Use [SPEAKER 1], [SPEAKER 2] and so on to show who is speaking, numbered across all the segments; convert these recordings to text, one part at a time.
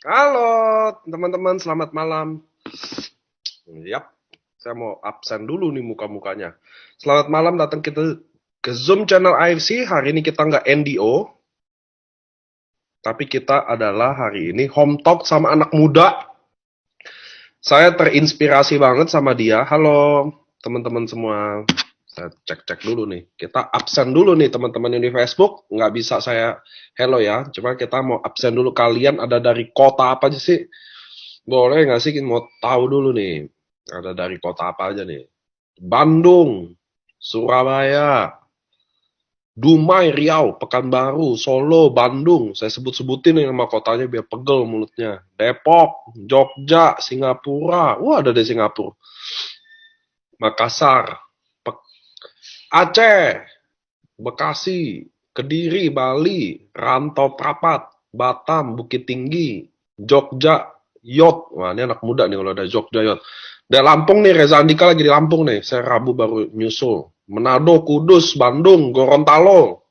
[SPEAKER 1] Halo teman-teman, selamat malam. Yap, saya mau absen dulu nih muka-mukanya. Selamat malam, datang kita ke Zoom channel AFC. Hari ini kita nggak NDO, tapi kita adalah hari ini home talk sama anak muda. Saya terinspirasi banget sama dia. Halo teman-teman semua. Saya cek-cek dulu nih. Kita absen dulu nih teman-teman yang di Facebook. Nggak bisa saya hello ya. Cuma kita mau absen dulu. Kalian ada dari kota apa aja sih? Boleh nggak sih mau tahu dulu nih, ada dari kota apa aja nih? Bandung, Surabaya, Dumai, Riau, Pekanbaru, Solo, Bandung. Saya sebut-sebutin nih nama kotanya biar pegel mulutnya. Depok, Jogja, Singapura. Wah, ada di Singapura. Makassar, Aceh, Bekasi, Kediri, Bali, Rantau Prapat, Batam, Bukit Tinggi, Jogja, Yot. Wah, ini anak muda nih kalau ada Jogja, Yot. Dari Lampung nih, Reza Andika lagi di Lampung nih. Saya Rabu baru nyusul. Manado, Kudus, Bandung, Gorontalo,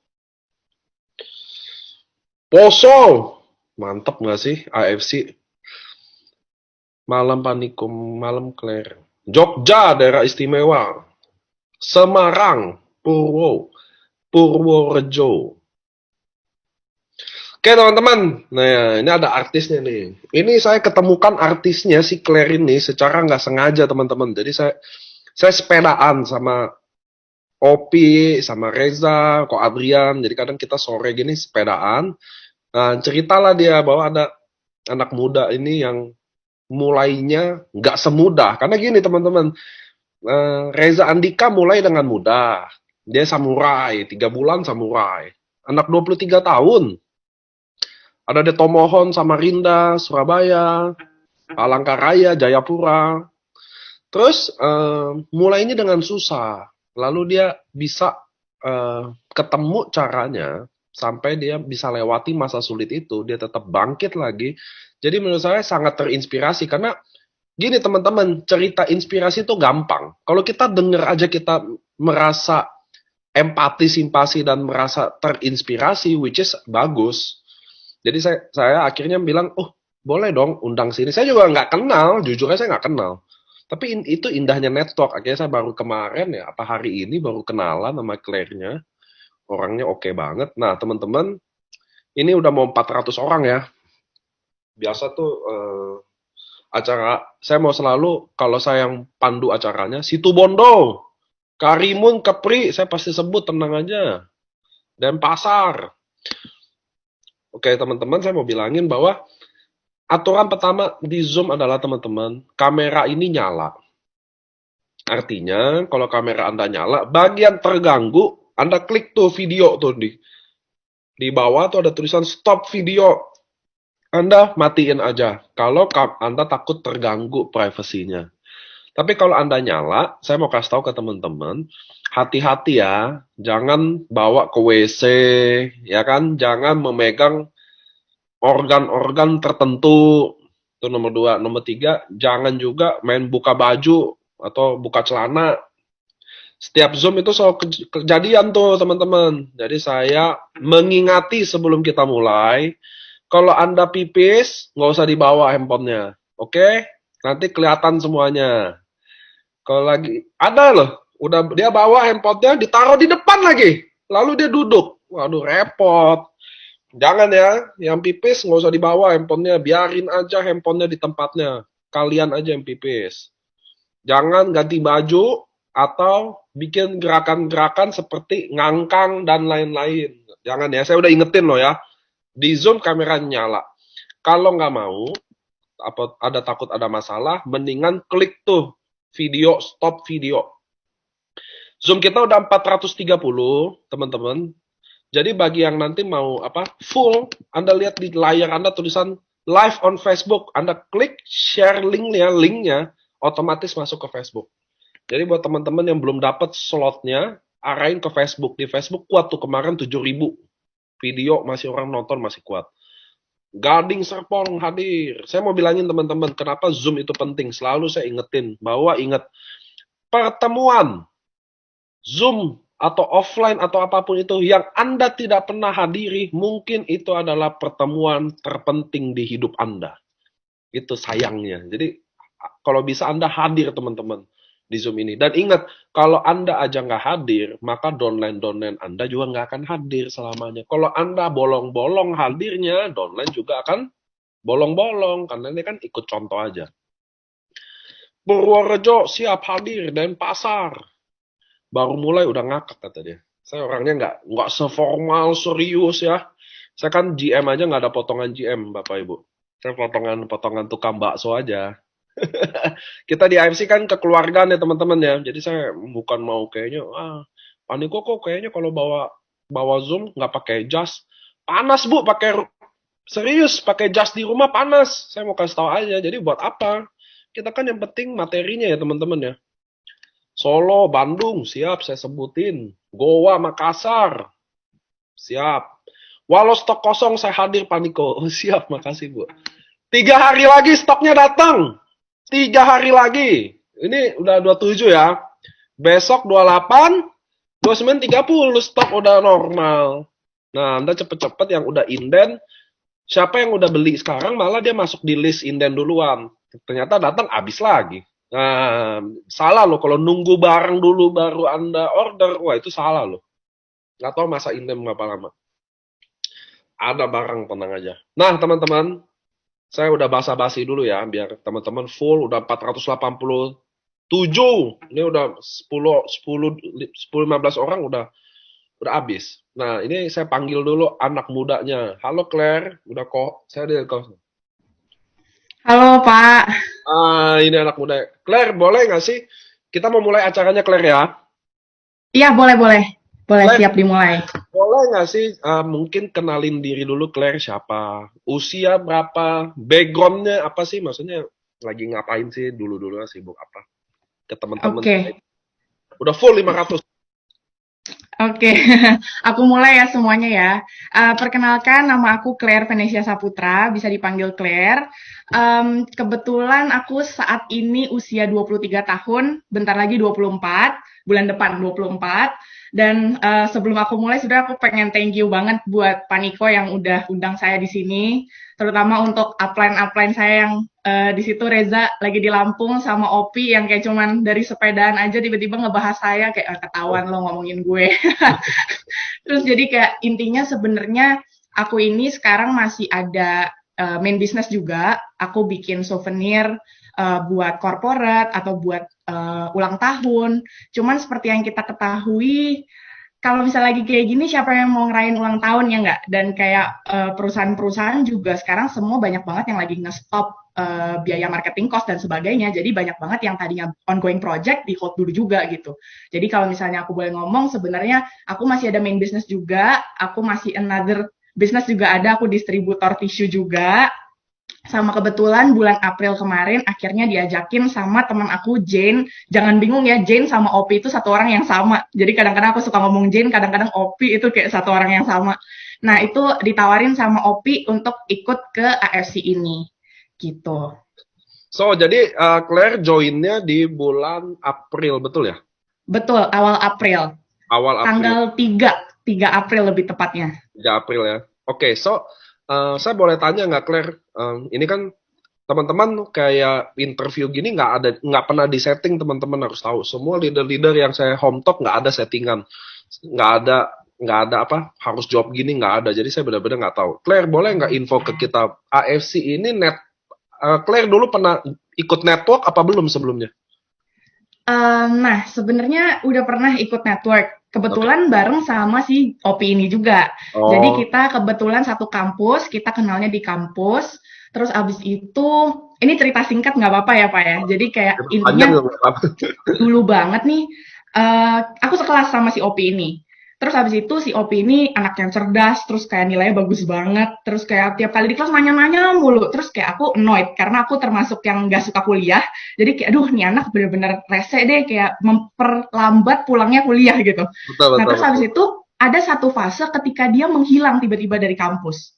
[SPEAKER 1] Poso. Mantep nggak sih AFC? Malam Panikum, Malam Claire. Jogja, daerah istimewa. Semarang, Purworejo. Oke teman-teman, nah ini ada artisnya nih. Ini saya ketemukan artisnya si Claire ini secara nggak sengaja teman-teman. Jadi saya sepedaan sama Opi, sama Reza, kok Adrian. Jadi kadang kita sore gini sepedaan. Nah ceritalah dia bahwa ada anak muda ini yang mulainya nggak semudah. Karena gini teman-teman, Reza Andika mulai dengan mudah. Dia samurai, 3 bulan samurai. Anak 23 tahun. Ada di Tomohon, Samarinda, Surabaya, Palangkaraya, Jayapura. Terus mulainya dengan susah. Lalu dia bisa ketemu caranya sampai dia bisa lewati masa sulit itu. Dia tetap bangkit lagi. Jadi menurut saya sangat terinspirasi karena gini teman-teman, cerita inspirasi itu gampang. Kalau kita dengar aja kita merasa empati, simpati dan merasa terinspirasi, which is bagus. Jadi saya akhirnya bilang, oh boleh dong undang sini. Saya juga nggak kenal, jujur aja saya nggak kenal. Tapi itu indahnya network. Akhirnya saya baru kemarin ya, apa hari ini baru kenalan sama Claire-nya. Orangnya oke banget. Nah teman-teman, ini udah mau 400 orang ya. Biasa tuh acara, saya mau selalu, kalau saya yang pandu acaranya, Situ Bondo, Karimun, Kepri, saya pasti sebut, tenang aja. Dan Pasar. Oke teman-teman, saya mau bilangin bahwa aturan pertama di Zoom adalah teman-teman, kamera ini nyala. Artinya, kalau kamera Anda nyala, bagian terganggu, Anda klik tuh video tuh di bawah tuh ada tulisan stop video. Anda matiin aja. Kalau Anda takut terganggu privasinya. Tapi kalau Anda nyala, saya mau kasih tahu ke teman-teman, hati-hati ya, jangan bawa ke WC, ya kan? Jangan memegang organ-organ tertentu. Itu nomor dua. Nomor tiga, jangan juga main buka baju atau buka celana. Setiap Zoom itu soal kejadian tuh teman-teman. Jadi saya mengingati sebelum kita mulai, kalau Anda pipis, nggak usah dibawa handphonenya. Oke? Nanti kelihatan semuanya. Kalau lagi, ada loh, udah dia bawa handphonenya, ditaruh di depan lagi. Lalu dia duduk. Waduh, repot. Jangan ya, yang pipis nggak usah dibawa handphonenya, biarin aja handphonenya di tempatnya. Kalian aja yang pipis. Jangan ganti baju atau bikin gerakan-gerakan seperti ngangkang dan lain-lain. Jangan ya, saya udah ingetin loh ya. Di Zoom kamera nyala. Kalau nggak mau, ada takut ada masalah, mendingan klik tuh video, stop video. Zoom kita udah 430, teman-teman. Jadi bagi yang nanti mau apa full, Anda lihat di layar Anda tulisan live on Facebook, Anda klik share linknya otomatis masuk ke Facebook. Jadi buat teman-teman yang belum dapat slotnya, arahin ke Facebook. Di Facebook kuat tuh kemarin 7.000 video masih orang nonton masih kuat. Gading Serpong hadir. Saya mau bilangin teman-teman, kenapa Zoom itu penting. Selalu saya ingetin bahwa ingat pertemuan Zoom atau offline atau apapun itu yang Anda tidak pernah hadiri, mungkin itu adalah pertemuan terpenting di hidup Anda. Itu sayangnya. Jadi kalau bisa Anda hadir teman-teman di Zoom ini. Dan ingat, kalau Anda aja nggak hadir, maka downline-downline Anda juga nggak akan hadir selamanya. Kalau Anda bolong-bolong hadirnya, downline juga akan bolong-bolong. Karena ini kan ikut contoh aja. Purworejo siap hadir dan pasar. Baru mulai udah ngakak kata dia. Saya orangnya nggak seformal serius ya. Saya kan GM aja nggak ada potongan GM Bapak Ibu. Saya potongan tukang bakso aja. Kita di AFC kan kekeluargaan ya teman-teman ya. Jadi saya bukan mau kayaknya Paniko kok kayaknya kalau bawa Zoom nggak pakai jas. Panas Bu, serius pakai jas di rumah panas. Saya mau kasih tahu aja. Jadi buat apa? Kita kan yang penting materinya ya teman-teman ya. Solo, Bandung, siap saya sebutin. Goa, Makassar, siap. Walau stok kosong saya hadir Paniko. Oh, siap, makasih Bu. 3 hari lagi stoknya datang. 3 hari lagi. Ini udah 27 ya. Besok 28, 29, 30 stok udah normal. Nah, Anda cepet-cepet yang udah inden. Siapa yang udah beli sekarang malah dia masuk di list inden duluan. Ternyata datang habis lagi. Nah, salah loh kalau nunggu barang dulu baru Anda order. Wah, itu salah loh. Nggak tahu masa inden berapa lama. Ada barang, tenang aja. Nah, teman-teman, saya udah basa-basi dulu ya, biar teman-teman full, udah 487. Ini udah 10-15 orang udah habis. Nah, ini saya panggil dulu anak mudanya. Halo Claire, udah kok. Saya di kok.
[SPEAKER 2] Halo Pak.
[SPEAKER 1] Ini anak muda. Claire, boleh nggak sih? Kita mau mulai acaranya Claire ya.
[SPEAKER 2] Iya boleh boleh boleh
[SPEAKER 1] Claire,
[SPEAKER 2] siap dimulai.
[SPEAKER 1] boleh nggak sih mungkin kenalin diri dulu Claire siapa? Usia berapa? Backgroundnya apa sih? Maksudnya lagi ngapain sih dulu-dulu sibuk apa? Ke teman-teman.
[SPEAKER 2] Oke
[SPEAKER 1] Udah full 500.
[SPEAKER 2] oke. Aku mulai ya semuanya ya. Perkenalkan nama aku Claire Venesia Saputra, bisa dipanggil Claire. Kebetulan aku saat ini usia 23 tahun, bentar lagi 24, bulan depan 24. Dan sebelum aku mulai, sudah aku pengen thank you banget buat Paniko yang udah undang saya di sini, terutama untuk upline-upline saya yang di situ Reza lagi di Lampung sama Opi yang kayak cuman dari sepedaan aja tiba-tiba ngebahas saya kayak ketahuan lo ngomongin gue. Terus jadi kayak intinya sebenarnya aku ini sekarang masih ada main business juga. Aku bikin souvenir buat corporate atau buat ulang tahun. Cuman seperti yang kita ketahui, kalau misalnya lagi kayak gini, siapa yang mau ngerayain ulang tahun ya nggak? Dan kayak perusahaan-perusahaan juga sekarang semua banyak banget yang lagi nge-stop biaya marketing cost dan sebagainya. Jadi banyak banget yang tadinya ongoing project di hold dulu juga gitu. Jadi kalau misalnya aku boleh ngomong, sebenarnya aku masih ada main business juga. Aku masih another business juga ada. Aku distributor tisu juga. Sama kebetulan bulan April kemarin akhirnya diajakin sama teman aku Jane. Jangan bingung ya, Jane sama Opi itu satu orang yang sama. Jadi kadang-kadang aku suka ngomong Jane, kadang-kadang Opi itu kayak satu orang yang sama. Nah, itu ditawarin sama Opi untuk ikut ke AFC ini. Gitu.
[SPEAKER 1] So, jadi Claire joinnya di bulan April, betul ya?
[SPEAKER 2] Betul, awal April.
[SPEAKER 1] Awal April.
[SPEAKER 2] Tanggal 3 April lebih tepatnya.
[SPEAKER 1] 3 April ya. Oke, so saya boleh tanya nggak Claire? Ini kan teman-teman kayak interview gini nggak pernah disetting, teman-teman harus tahu. Semua leader-leader yang saya home talk nggak ada settingan, nggak ada nggak ada apa harus jawab gini nggak ada. Jadi saya benar-benar nggak tahu. Claire boleh nggak info ke kita AFC ini Claire dulu pernah ikut network apa belum sebelumnya?
[SPEAKER 2] Nah, sebenarnya udah pernah ikut network. Kebetulan bareng sama si Opi ini juga. Jadi
[SPEAKER 1] Oh,
[SPEAKER 2] kita kebetulan satu kampus, kita kenalnya di kampus. Terus abis itu, ini cerita singkat nggak apa-apa ya Pak ya. Jadi kayak
[SPEAKER 1] panjang
[SPEAKER 2] intinya
[SPEAKER 1] nggak apa-apa.
[SPEAKER 2] dulu banget nih, aku sekelas sama si Opi ini. Terus habis itu si Opi ini anak yang cerdas, terus kayak nilainya bagus banget, terus kayak tiap kali di kelas nanya-nanya mulu, terus kayak aku annoyed, karena aku termasuk yang gak suka kuliah, jadi kayak aduh nih anak bener-bener rese deh, kayak memperlambat pulangnya kuliah gitu.
[SPEAKER 1] Betul
[SPEAKER 2] Nah
[SPEAKER 1] betul
[SPEAKER 2] terus habis
[SPEAKER 1] betul.
[SPEAKER 2] itu ada satu fase ketika dia menghilang tiba-tiba dari kampus.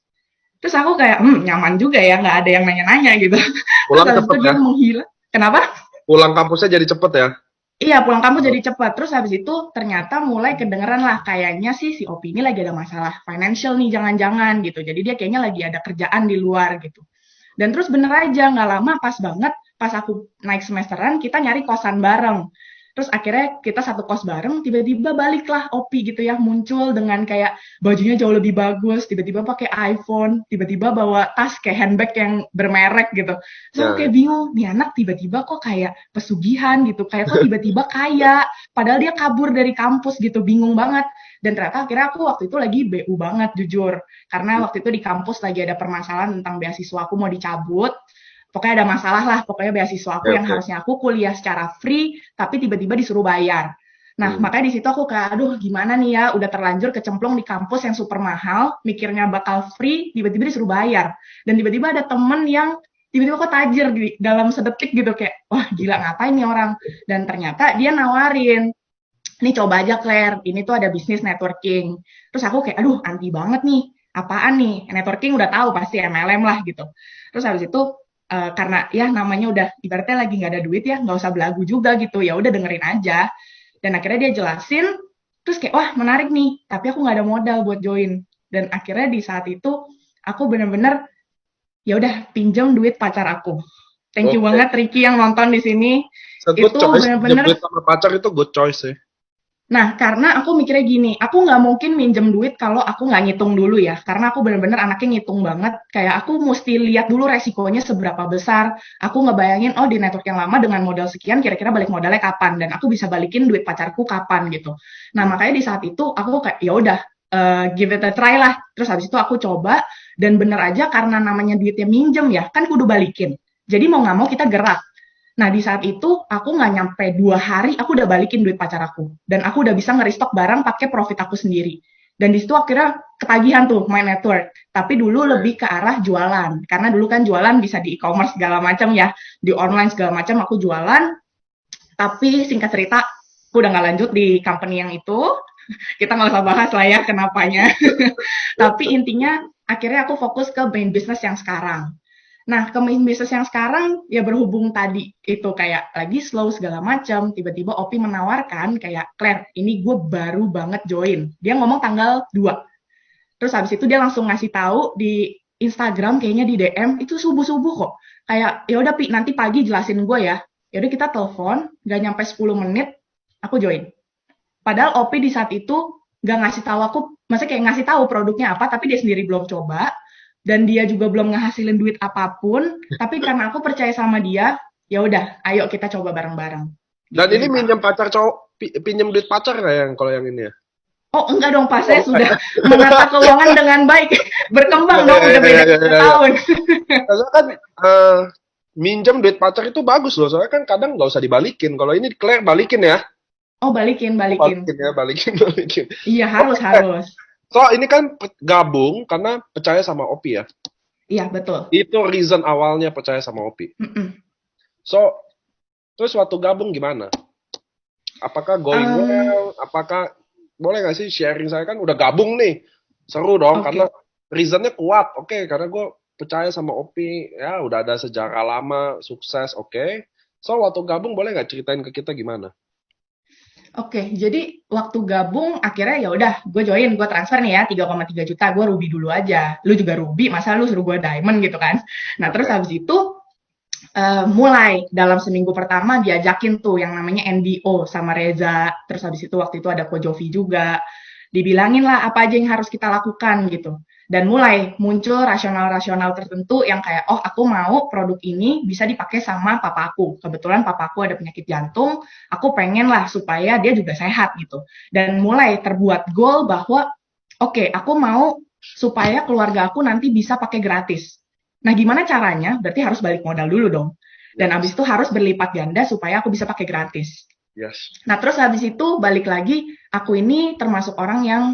[SPEAKER 2] Terus aku kayak, nyaman juga ya, nggak ada yang nanya-nanya gitu. Terus
[SPEAKER 1] Pulang
[SPEAKER 2] habis
[SPEAKER 1] cepet
[SPEAKER 2] itu
[SPEAKER 1] ya.
[SPEAKER 2] dia menghilang. Kenapa?
[SPEAKER 1] Pulang kampusnya jadi cepet ya.
[SPEAKER 2] Iya, pulang kampus jadi cepet. Terus habis itu ternyata mulai kedengeran lah kayaknya sih si Opi ini lagi ada masalah financial nih, jangan-jangan gitu. Jadi dia kayaknya lagi ada kerjaan di luar gitu. Dan terus bener aja, nggak lama pas banget pas aku naik semesteran kita nyari kosan bareng. Terus akhirnya kita satu kos bareng, tiba-tiba baliklah Opi gitu ya, muncul dengan kayak bajunya jauh lebih bagus, tiba-tiba pakai iPhone, tiba-tiba bawa tas kayak handbag yang bermerek gitu. Terus aku
[SPEAKER 1] Ya,
[SPEAKER 2] kayak bingung, nih anak tiba-tiba kok kayak pesugihan gitu, kayak kok tiba-tiba kaya, padahal dia kabur dari kampus gitu, bingung banget. Dan ternyata akhirnya aku waktu itu lagi BU banget jujur, karena waktu itu di kampus lagi ada permasalahan tentang beasiswa aku mau dicabut, pokoknya ada masalah lah, pokoknya beasiswa aku
[SPEAKER 1] oke,
[SPEAKER 2] yang
[SPEAKER 1] oke.
[SPEAKER 2] harusnya aku kuliah secara free, tapi tiba-tiba disuruh bayar. Nah,
[SPEAKER 1] Hmm.
[SPEAKER 2] makanya di situ aku kayak, aduh gimana nih ya, udah terlanjur kecemplung di kampus yang super mahal, mikirnya bakal free, tiba-tiba disuruh bayar. Dan tiba-tiba ada temen yang tiba-tiba kok tajir di dalam sedetik gitu, kayak, wah gila ngapain nih orang. Dan ternyata dia nawarin, nih coba aja Claire, ini tuh ada bisnis networking. Terus aku kayak, aduh anti banget nih, apaan nih? Networking udah tahu pasti MLM lah gitu. Terus habis itu karena ya namanya udah ibaratnya lagi nggak ada duit ya, nggak usah belagu juga gitu. Ya udah dengerin aja. Dan akhirnya dia jelasin, terus kayak wah menarik nih, tapi aku nggak ada modal buat join. Dan akhirnya di saat itu aku bener-bener ya udah pinjam duit pacar aku. Thank you
[SPEAKER 1] Oke.
[SPEAKER 2] banget Ricky yang nonton di sini.
[SPEAKER 1] So, good
[SPEAKER 2] Itu
[SPEAKER 1] choice. Pinjam
[SPEAKER 2] bener-bener.
[SPEAKER 1] duit sama pacar itu good choice sih.
[SPEAKER 2] Nah, karena aku mikirnya gini, aku nggak mungkin minjem duit kalau aku nggak ngitung dulu ya. Karena aku bener-bener anaknya ngitung banget. Kayak aku mesti lihat dulu resikonya seberapa besar. Aku ngebayangin, oh di network yang lama dengan modal sekian, kira-kira balik modalnya kapan. Dan aku bisa balikin duit pacarku kapan gitu. Nah,
[SPEAKER 1] Hmm.
[SPEAKER 2] makanya di saat itu aku kayak, ya udah, give it a try lah. Terus habis itu aku coba, dan bener aja karena namanya duitnya minjem ya, kan kudu balikin. Jadi mau nggak mau kita gerak. Nah, di saat itu aku nggak nyampe 2 hari, aku udah balikin duit pacar aku. Dan aku udah bisa nge-restock barang pakai profit aku sendiri. Dan di situ akhirnya ketagihan tuh main network. Tapi dulu lebih ke arah jualan. Karena dulu kan jualan bisa di e-commerce segala macam ya. Di online segala macam aku jualan. Tapi singkat cerita, aku udah nggak lanjut di company yang itu. Kita nggak usah bahas lah ya kenapanya. Tapi intinya akhirnya aku fokus ke main business yang sekarang. Nah, ke main business yang sekarang ya berhubung tadi itu kayak lagi slow segala macam, tiba-tiba Opi menawarkan kayak Claire, ini gue baru banget join. Dia ngomong tanggal 2. Terus habis itu dia langsung ngasih tahu di Instagram kayaknya di DM itu subuh-subuh kok. Kayak ya udah Pi, nanti pagi jelasin gue ya. Ya udah kita telepon, gak nyampe 10 menit aku join. Padahal Opi di saat itu gak ngasih tahu aku, maksudnya kayak ngasih tahu produknya apa, tapi dia sendiri belum coba dan dia juga belum ngehasilin duit apapun. Tapi karena aku percaya sama dia, ya udah, ayo kita coba bareng-bareng.
[SPEAKER 1] Dan
[SPEAKER 2] Gitu
[SPEAKER 1] ini
[SPEAKER 2] sih Pak.
[SPEAKER 1] minjem pacar cowok, pinjem duit pacar nggak yang kalau yang ini ya?
[SPEAKER 2] Oh enggak dong Pak, saya
[SPEAKER 1] Oh,
[SPEAKER 2] sudah menata keuangan dengan baik,
[SPEAKER 1] ya,
[SPEAKER 2] berkembang
[SPEAKER 1] ya,
[SPEAKER 2] dong,
[SPEAKER 1] ya,
[SPEAKER 2] udah
[SPEAKER 1] ya,
[SPEAKER 2] beda
[SPEAKER 1] ya,
[SPEAKER 2] 3
[SPEAKER 1] ya, ya.
[SPEAKER 2] tahun.
[SPEAKER 1] Soalnya kan minjem duit pacar itu bagus loh. Soalnya kan kadang nggak usah dibalikin. Kalau ini Claire balikin ya.
[SPEAKER 2] Oh balikin,
[SPEAKER 1] Oh,
[SPEAKER 2] balikin.
[SPEAKER 1] balikin ya, balikin, balikin.
[SPEAKER 2] Iya harus,
[SPEAKER 1] Oke.
[SPEAKER 2] harus.
[SPEAKER 1] So ini kan gabung karena percaya sama Opi ya.
[SPEAKER 2] Iya betul.
[SPEAKER 1] Itu reason awalnya percaya sama Opi.
[SPEAKER 2] Mm-mm.
[SPEAKER 1] So terus waktu gabung gimana? Apakah going
[SPEAKER 2] Um,
[SPEAKER 1] well? Apakah boleh nggak sih sharing, saya kan udah gabung nih, seru dong karena
[SPEAKER 2] Oke.
[SPEAKER 1] reasonnya kuat, oke, karena gue percaya sama Opi, ya udah ada sejarah lama, sukses, oke. So waktu gabung boleh nggak ceritain ke kita gimana?
[SPEAKER 2] Oke, jadi waktu gabung akhirnya ya udah gue join, gue transfer nih ya 3,3 juta, gue ruby dulu aja. Lu juga ruby, masa lu suruh gue diamond gitu kan. Nah, terus
[SPEAKER 1] Oke.
[SPEAKER 2] habis itu mulai dalam seminggu pertama diajakin tuh yang namanya NDO sama Reza. Terus habis itu waktu itu ada Ko Jovi juga. Dibilangin lah apa aja yang harus kita lakukan gitu. Dan mulai muncul rasional-rasional tertentu yang kayak, oh aku mau produk ini bisa dipakai sama papaku. Kebetulan papaku ada penyakit jantung, aku pengen lah supaya dia juga sehat gitu. Dan mulai terbuat goal bahwa, oke, aku mau supaya keluarga aku nanti bisa pakai gratis. Nah, gimana caranya? Berarti harus balik modal dulu dong. Dan abis
[SPEAKER 1] Yes,
[SPEAKER 2] itu harus berlipat ganda supaya aku bisa pakai gratis.
[SPEAKER 1] yes.
[SPEAKER 2] Nah, terus habis itu balik lagi, aku ini termasuk orang yang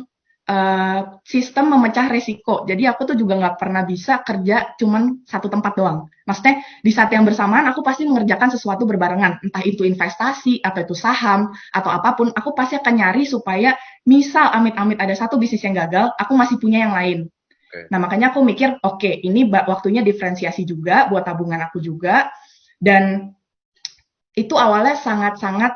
[SPEAKER 2] sistem memecah resiko. Jadi aku tuh juga nggak pernah bisa kerja cuman satu tempat doang. Maksudnya di saat yang bersamaan aku pasti mengerjakan sesuatu berbarengan. Entah itu investasi, atau itu saham, atau apapun. Aku pasti akan nyari supaya misal amit-amit ada satu bisnis yang gagal, aku masih punya yang lain.
[SPEAKER 1] Oke.
[SPEAKER 2] Nah, makanya aku mikir, oke, ini waktunya diferensiasi juga buat tabungan aku juga. Dan itu awalnya sangat-sangat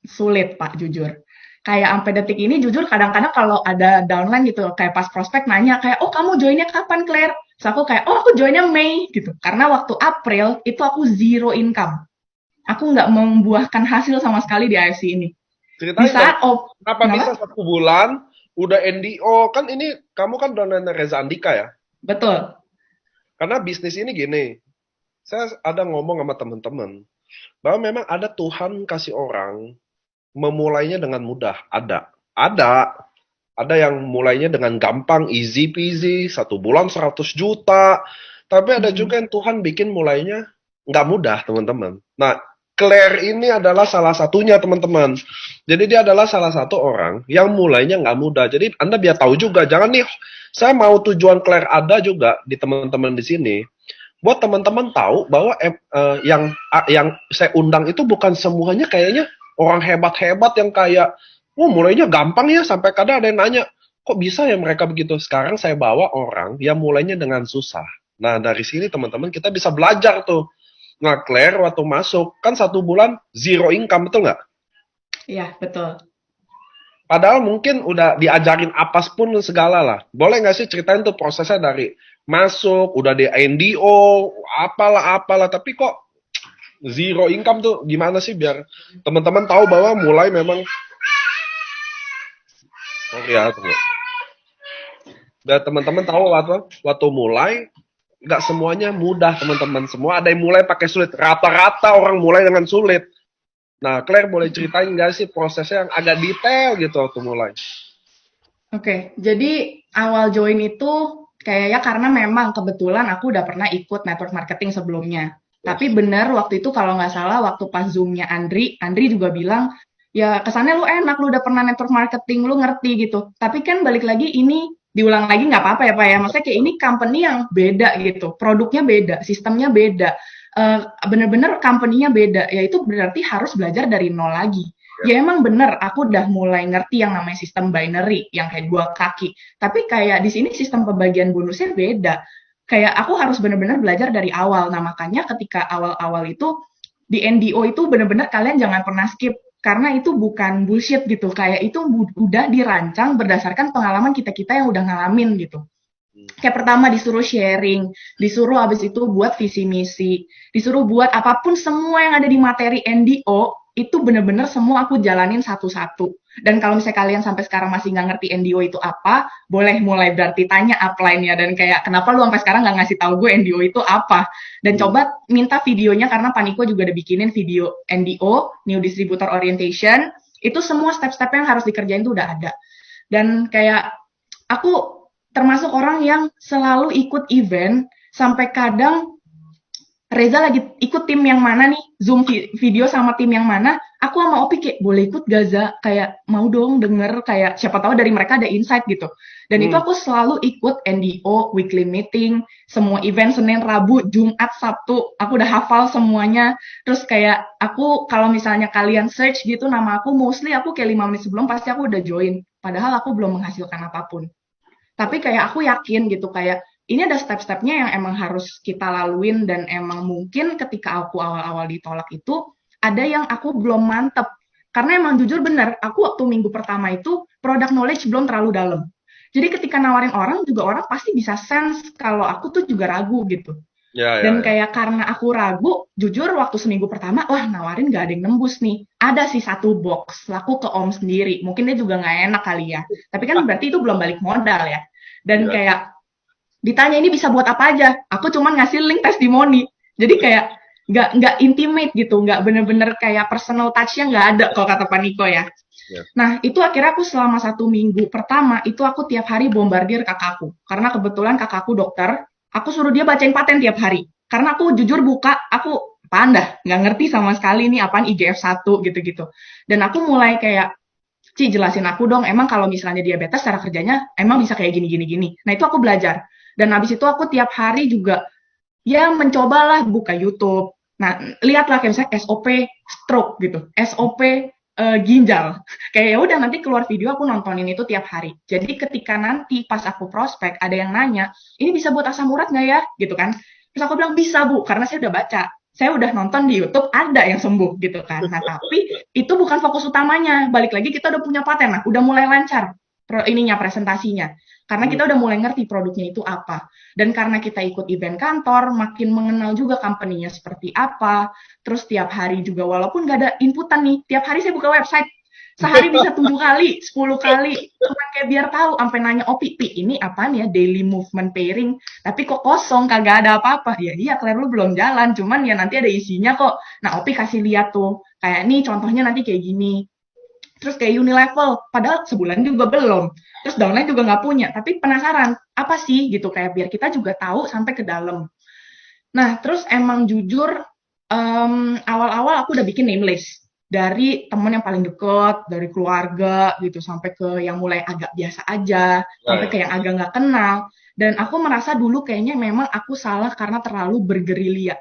[SPEAKER 2] sulit Pak, jujur. Kayak sampai detik ini jujur kadang-kadang kalau ada downline gitu, kayak pas prospek nanya kayak, "Oh, kamu joinnya kapan, Claire?" Terus aku kayak, "Oh, aku joinnya Mei," gitu. Karena waktu April itu aku zero income. Aku nggak membuahkan hasil sama sekali di AFC ini. Di
[SPEAKER 1] Ceritain dong,
[SPEAKER 2] saat
[SPEAKER 1] kenapa bisa
[SPEAKER 2] kenapa?
[SPEAKER 1] 1 bulan udah NDO? Kan ini kamu kan donaturnya Reza Andika ya.
[SPEAKER 2] Betul.
[SPEAKER 1] Karena bisnis ini gini, saya ada ngomong sama teman-teman bahwa memang ada Tuhan kasih orang memulainya dengan mudah. Ada. Ada yang mulainya dengan gampang, easy peasy, 1 bulan 100 juta. Tapi ada
[SPEAKER 2] Hmm.
[SPEAKER 1] juga yang Tuhan bikin mulainya nggak mudah, teman-teman. Nah, Claire ini adalah salah satunya, teman-teman. Jadi dia adalah salah satu orang yang mulainya nggak mudah. Jadi Anda biar tahu juga, jangan nih, saya mau tujuan Claire ada juga di teman-teman di sini. Buat teman-teman tahu bahwa yang saya undang itu bukan semuanya kayaknya orang hebat-hebat yang kayak, mulainya gampang ya, sampai kadang ada yang nanya, kok bisa ya mereka begitu? Sekarang saya bawa orang yang mulainya dengan susah. Nah, dari sini teman-teman kita bisa belajar tuh. Nah, Claire waktu masuk, kan 1 bulan zero income, betul nggak?
[SPEAKER 2] Iya, betul.
[SPEAKER 1] Padahal mungkin udah diajarin apa pun segala lah. Boleh nggak sih ceritain tuh prosesnya dari masuk, udah di NDO, apalah. Tapi kok zero income tuh gimana sih biar teman-teman tahu bahwa mulai memang, oh ya, tunggu. Biar teman-teman tahu waktu mulai nggak semuanya mudah, teman-teman. Semua ada yang mulai pakai sulit. Rata-rata orang mulai dengan sulit. Nah, Claire boleh ceritain nggak sih prosesnya yang agak detail gitu waktu mulai?
[SPEAKER 2] Oke, jadi awal join itu kayaknya karena memang kebetulan aku udah pernah ikut network marketing sebelumnya. Tapi
[SPEAKER 1] Yes.
[SPEAKER 2] bener waktu itu kalau nggak salah waktu pas Zoom-nya Andri juga bilang, ya kesannya lu enak, lu udah pernah network marketing, lu ngerti gitu. Tapi kan balik lagi ini diulang lagi nggak apa-apa ya Pak ya. Maksudnya kayak ini company yang beda gitu, produknya beda, sistemnya beda, bener-bener company-nya beda. Ya itu berarti harus belajar dari nol lagi.
[SPEAKER 1] Ya.
[SPEAKER 2] Ya emang bener, aku udah mulai ngerti yang namanya sistem binary, yang kayak 2 kaki. Tapi kayak di sini sistem pembagian bonusnya beda. Kayak aku harus bener-bener belajar dari awal. Nah makanya ketika awal-awal itu, di NDO itu bener-bener kalian jangan pernah skip. Karena itu bukan bullshit gitu. Kayak itu udah dirancang berdasarkan pengalaman kita-kita yang udah ngalamin gitu. Kayak pertama disuruh sharing, disuruh abis itu buat visi misi, disuruh buat apapun semua yang ada di materi NDO, itu bener-bener semua aku jalanin satu-satu. Dan kalau misalnya kalian sampai sekarang masih nggak ngerti NDO itu apa, boleh mulai berarti tanya upline-nya. Dan kayak, kenapa lu sampai sekarang nggak ngasih tahu gue NDO itu apa? Dan
[SPEAKER 1] Hmm.
[SPEAKER 2] coba minta videonya, karena Paniko juga udah bikinin video NDO, New Distributor Orientation, itu semua step-step yang harus dikerjain tuh udah ada. Dan kayak, aku termasuk orang yang selalu ikut event sampai kadang Reza lagi ikut tim yang mana nih, Zoom video sama tim yang mana, aku sama Opi kayak, boleh ikut Gaza, kayak mau dong denger, kayak siapa tahu dari mereka ada insight gitu. Dan itu
[SPEAKER 1] Hmm.
[SPEAKER 2] aku selalu ikut NDO, weekly meeting, semua event Senin, Rabu, Jumat, Sabtu, aku udah hafal semuanya. Terus kayak aku kalau misalnya kalian search gitu nama aku, mostly aku kayak 5 menit sebelum pasti aku udah join. Padahal aku belum menghasilkan apapun. Tapi kayak aku yakin gitu kayak ini ada step-stepnya yang emang harus kita laluin dan emang mungkin ketika aku awal-awal ditolak itu ada yang aku belum mantep. Karena emang jujur bener, aku waktu minggu pertama itu product knowledge belum terlalu dalam. Jadi ketika nawarin orang juga orang pasti bisa sense kalau aku tuh juga ragu gitu. Dan
[SPEAKER 1] Ya.
[SPEAKER 2] kayak karena aku ragu, jujur waktu seminggu pertama, wah nawarin gak ada yang nembus nih. Ada sih satu box, laku ke Om sendiri. Mungkin dia juga gak enak kali ya. Tapi kan berarti itu belum balik modal ya. Dan
[SPEAKER 1] Ya.
[SPEAKER 2] kayak ditanya ini bisa buat apa aja. Aku cuman ngasih link testimoni. Jadi kayak nggak intimate gitu, nggak bener-bener kayak personal touch-nya nggak ada kalau kata Paniko ya.
[SPEAKER 1] Ya.
[SPEAKER 2] Nah, itu akhirnya aku selama 1 minggu pertama, itu aku tiap hari bombardir kakakku. Karena kebetulan kakakku dokter, aku suruh dia bacain paten tiap hari. Karena aku jujur buka, aku panda, nggak ngerti sama sekali ini apaan IGF-1 gitu-gitu. Dan aku mulai kayak, Ci jelasin aku dong, emang kalau misalnya diabetes cara kerjanya emang bisa kayak gini. Nah itu aku belajar. Dan habis itu aku tiap hari juga ya mencobalah buka YouTube. Nah, lihatlah kayak misalnya SOP stroke gitu, SOP ginjal. Kayak ya udah nanti keluar video aku nontonin itu tiap hari. Jadi ketika nanti pas aku prospek ada yang nanya, ini bisa buat asam urat nggak ya? Gitu kan. Terus aku bilang bisa Bu, karena saya udah baca. saya udah nonton di YouTube ada yang sembuh gitu kan. Nah, tapi itu bukan fokus utamanya. Balik lagi kita udah punya paten, nah udah mulai lancar presentasinya. Karena kita udah mulai ngerti produknya itu apa. Dan karena kita ikut event kantor, makin mengenal juga company-nya seperti apa. Terus tiap hari juga, walaupun nggak ada inputan nih, tiap hari saya buka website. Sehari bisa 7 kali, 10 kali. Cuma kayak biar tahu, sampai nanya, oh Pi, ini apaan ya, daily movement pairing. Tapi kok kosong, kagak ada apa-apa. Ya iya, Claire lu belum jalan, cuman ya nanti ada isinya kok. Nah, Opi kasih lihat tuh, kayak nih contohnya nanti kayak gini. Terus kayak Unilevel, padahal sebulan juga belum. Terus downline juga nggak punya, tapi penasaran, apa sih gitu, kayak biar kita juga tahu sampai ke dalam. Nah, terus emang jujur, awal-awal aku udah bikin name list. Dari temen yang paling deket, dari keluarga gitu, sampai ke yang mulai agak biasa aja, sampai ke yang agak nggak kenal. Dan aku merasa dulu kayaknya memang aku salah karena terlalu bergerilya.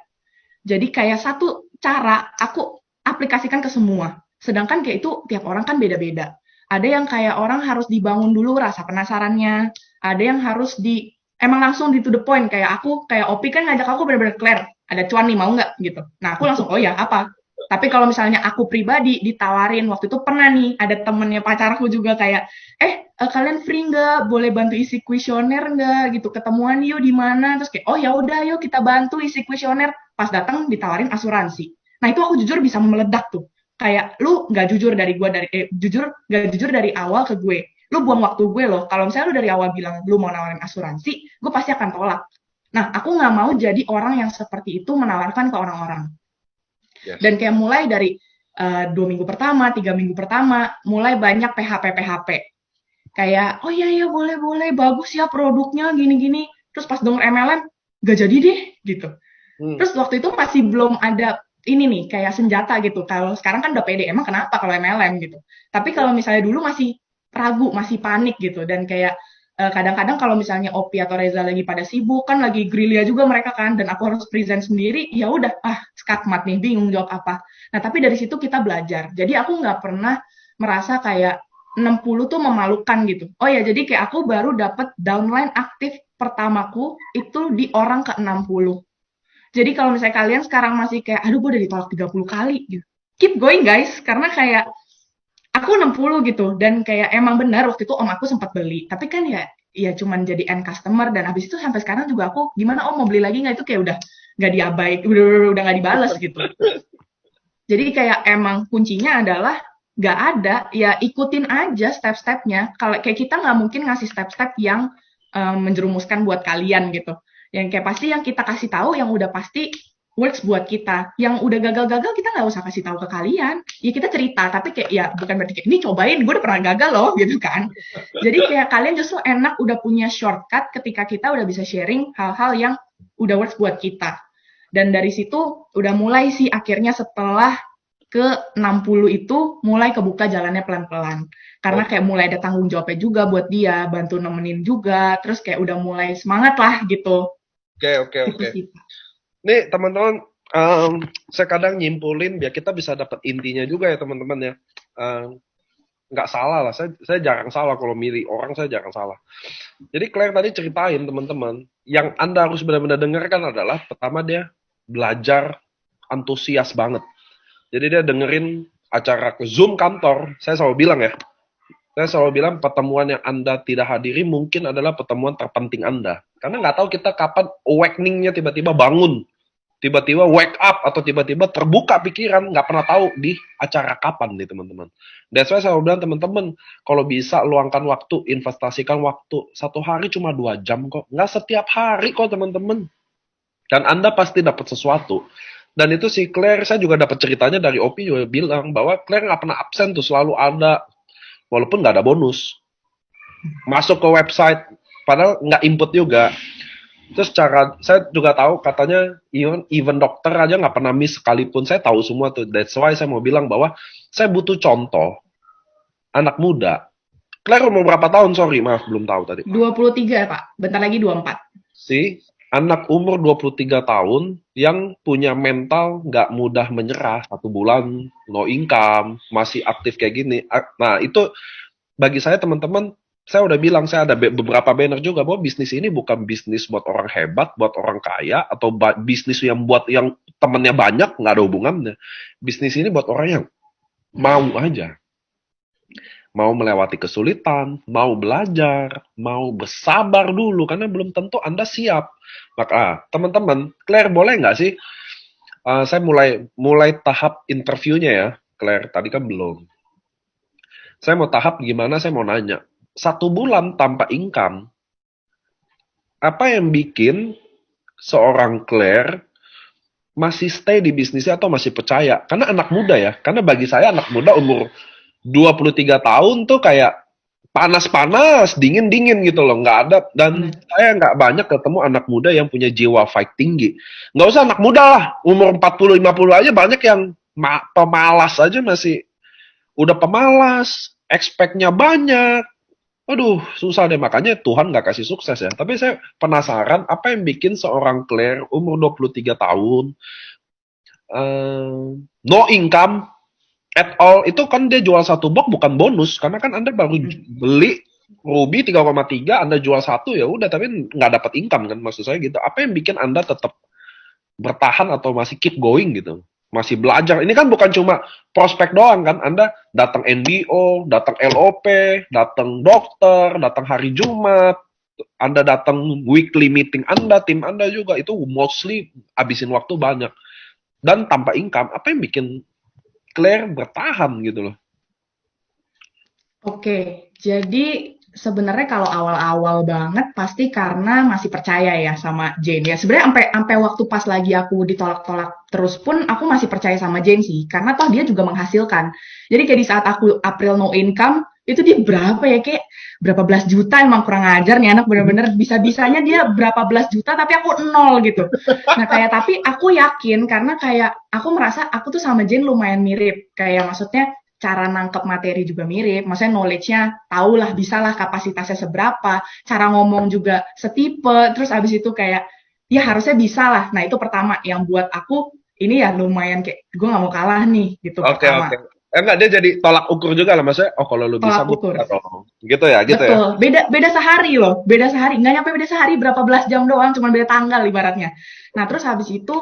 [SPEAKER 2] Jadi kayak satu cara aku aplikasikan ke semua. Sedangkan kayak itu tiap orang kan beda-beda. Ada yang kayak orang harus dibangun dulu rasa penasarannya. Ada yang harus emang langsung di to the point. Kayak aku, kayak Opi kan ngajak aku bener-bener Claire. Ada cuan nih, mau nggak? Gitu. Nah, aku langsung, oh ya, apa? Tapi kalau misalnya aku pribadi ditawarin, waktu itu pernah nih, ada temennya pacarku juga kayak, kalian free nggak? Boleh bantu isi kuesioner nggak? Gitu, ketemuan yuk di mana? Terus kayak, oh ya udah, yuk kita bantu isi kuesioner. Pas datang ditawarin asuransi. Nah itu aku jujur bisa meledak tuh. Kayak lu nggak jujur dari gue nggak jujur dari awal ke gue. Lu buang waktu gue loh. Kalau misalnya lu dari awal bilang lu mau nawarin asuransi, gue pasti akan tolak. Nah, aku nggak mau jadi orang yang seperti itu menawarkan ke orang-orang.
[SPEAKER 1] Yes.
[SPEAKER 2] Dan kayak mulai dari 2 minggu pertama, 3 minggu pertama, mulai banyak PHP. Kayak, oh iya boleh, bagus ya produknya, gini-gini. Terus pas denger MLM, gak jadi deh, gitu. Terus waktu itu masih belum ada ini nih, kayak senjata gitu. Kalau sekarang kan udah pede, emang kenapa kalau MLM gitu. Tapi kalau misalnya dulu masih ragu, masih panik gitu. Dan kayak kadang-kadang kalau misalnya Opi atau Reza lagi pada sibuk, kan lagi gerilya juga mereka kan, dan aku harus present sendiri, ya udah, skakmat nih, bingung jawab apa. Nah, tapi dari situ kita belajar. Jadi aku nggak pernah merasa kayak 60 tuh memalukan gitu. Oh ya, jadi kayak aku baru dapat downline aktif pertamaku itu di orang ke-60. Jadi kalau misalnya kalian sekarang masih kayak, aduh gue udah ditolak 30 kali gitu. Keep going guys, karena kayak aku 60 gitu. Dan kayak emang benar waktu itu om aku sempat beli. Tapi kan ya cuman jadi end customer. Dan habis itu sampai sekarang juga aku, gimana om mau beli lagi nggak? Itu kayak udah nggak diabaik, udah nggak dibales gitu. Jadi kayak emang kuncinya adalah nggak ada, ya ikutin aja step-stepnya. Kalau kayak kita nggak mungkin ngasih step-step yang menjerumuskan buat kalian gitu. Yang kayak pasti yang kita kasih tahu yang udah pasti works buat kita. Yang udah gagal-gagal kita nggak usah kasih tahu ke kalian. Ya kita cerita, tapi kayak ya bukan berarti kayak ini cobain, gue udah pernah gagal loh gitu kan. Jadi kayak kalian justru enak udah punya shortcut ketika kita udah bisa sharing hal-hal yang udah works buat kita. Dan dari situ udah mulai sih akhirnya setelah ke 60 itu mulai kebuka jalannya pelan-pelan. Karena kayak mulai ada tanggung jawabnya juga buat dia, bantu nemenin juga, terus kayak udah mulai semangat lah gitu.
[SPEAKER 1] Oke. Nih teman-teman, saya kadang nyimpulin biar kita bisa dapat intinya juga ya teman-teman ya. Nggak salah lah, saya jarang salah kalau milih orang, saya jarang salah. Jadi Claire tadi ceritain teman-teman, yang Anda harus benar-benar dengarkan adalah pertama dia belajar antusias banget. Jadi dia dengerin acara ke Zoom kantor, saya selalu bilang ya, saya selalu bilang pertemuan yang Anda tidak hadiri mungkin adalah pertemuan terpenting Anda. Karena nggak tahu kita kapan awakening-nya tiba-tiba bangun. Tiba-tiba wake up atau tiba-tiba terbuka pikiran. Nggak pernah tahu di acara kapan nih teman-teman. That's why saya selalu bilang teman-teman, kalau bisa luangkan waktu, investasikan waktu. 1 hari cuma 2 jam kok. Nggak setiap hari kok teman-teman. Dan Anda pasti dapat sesuatu. Dan itu si Claire, saya juga dapat ceritanya dari Opi juga bilang bahwa Claire nggak pernah absen tuh, selalu ada. Walaupun nggak ada bonus. Masuk ke website, padahal nggak input juga. Terus saya juga tahu katanya even dokter aja nggak pernah miss sekalipun. Saya tahu semua tuh. That's why saya mau bilang bahwa saya butuh contoh anak muda. Claire umur berapa tahun? Sorry, maaf belum tahu tadi.
[SPEAKER 2] 23 Pak, bentar lagi 24.
[SPEAKER 1] Anak umur 23 tahun yang punya mental nggak mudah menyerah, 1 bulan no income, masih aktif kayak gini. Nah itu bagi saya teman-teman, saya udah bilang, saya ada beberapa banner juga bahwa bisnis ini bukan bisnis buat orang hebat, buat orang kaya, atau bisnis yang buat yang temennya banyak, nggak ada hubungannya. Bisnis ini buat orang yang mau aja. Mau melewati kesulitan, mau belajar, mau bersabar dulu, karena belum tentu Anda siap. Maka, teman-teman, Claire boleh nggak sih, saya mulai mulai tahap interviewnya ya, Claire, tadi kan belum. Saya mau tahap gimana, saya mau nanya. 1 bulan tanpa income, apa yang bikin seorang Claire masih stay di bisnisnya atau masih percaya? Karena anak muda ya, karena bagi saya anak muda umur 23 tahun tuh kayak panas-panas, dingin-dingin gitu loh, nggak ada. Dan saya nggak banyak ketemu anak muda yang punya jiwa fight tinggi. Nggak usah anak muda lah, umur 40-50 aja banyak yang pemalas aja masih. Udah pemalas, expect-nya banyak. Aduh, susah deh. Makanya Tuhan nggak kasih sukses ya. Tapi saya penasaran, apa yang bikin seorang Claire umur 23 tahun, no income at all, itu kan dia jual 1 box bukan bonus, karena kan Anda baru beli Ruby 3,3, Anda jual satu ya udah, tapi nggak dapat income kan, maksud saya gitu. Apa yang bikin Anda tetap bertahan atau masih keep going gitu? Masih belajar. Ini kan bukan cuma prospek doang kan, Anda datang NDO, datang LOP, datang dokter, datang hari Jumat, Anda datang weekly meeting Anda, tim Anda juga, itu mostly habisin waktu banyak. Dan tanpa income, apa yang bikin Claire bertahan gitu loh?
[SPEAKER 2] Oke, jadi sebenarnya kalau awal-awal banget pasti karena masih percaya ya sama Jane ya. Sebenarnya sampai sampai waktu pas lagi aku ditolak-tolak terus pun aku masih percaya sama Jane sih, karena toh dia juga menghasilkan. Jadi kayak di saat aku April no income, itu dia berapa ya, kayak berapa belas juta, emang kurang ajar nih anak, bener-bener bisa-bisanya dia berapa belas juta tapi aku nol gitu. Nah kayak tapi aku yakin karena kayak aku merasa aku tuh sama Jane lumayan mirip, kayak maksudnya cara nangkep materi juga mirip, maksudnya knowledge-nya tahu lah, bisa lah kapasitasnya seberapa, cara ngomong juga setipe, terus abis itu kayak ya harusnya bisa lah. Nah itu pertama yang buat aku ini ya lumayan kayak gue nggak mau kalah nih gitu
[SPEAKER 1] Oke,
[SPEAKER 2] pertama.
[SPEAKER 1] oke. Enggak, dia jadi tolak ukur juga lah, maksudnya, oh kalau lu bisa,
[SPEAKER 2] Tolak
[SPEAKER 1] gue
[SPEAKER 2] ukur.
[SPEAKER 1] bisa dong. Gitu ya, gitu ya.
[SPEAKER 2] Betul, beda beda sehari loh, beda sehari, nggak nyampe beda sehari, berapa belas jam doang, cuma beda tanggal ibaratnya. Nah terus habis itu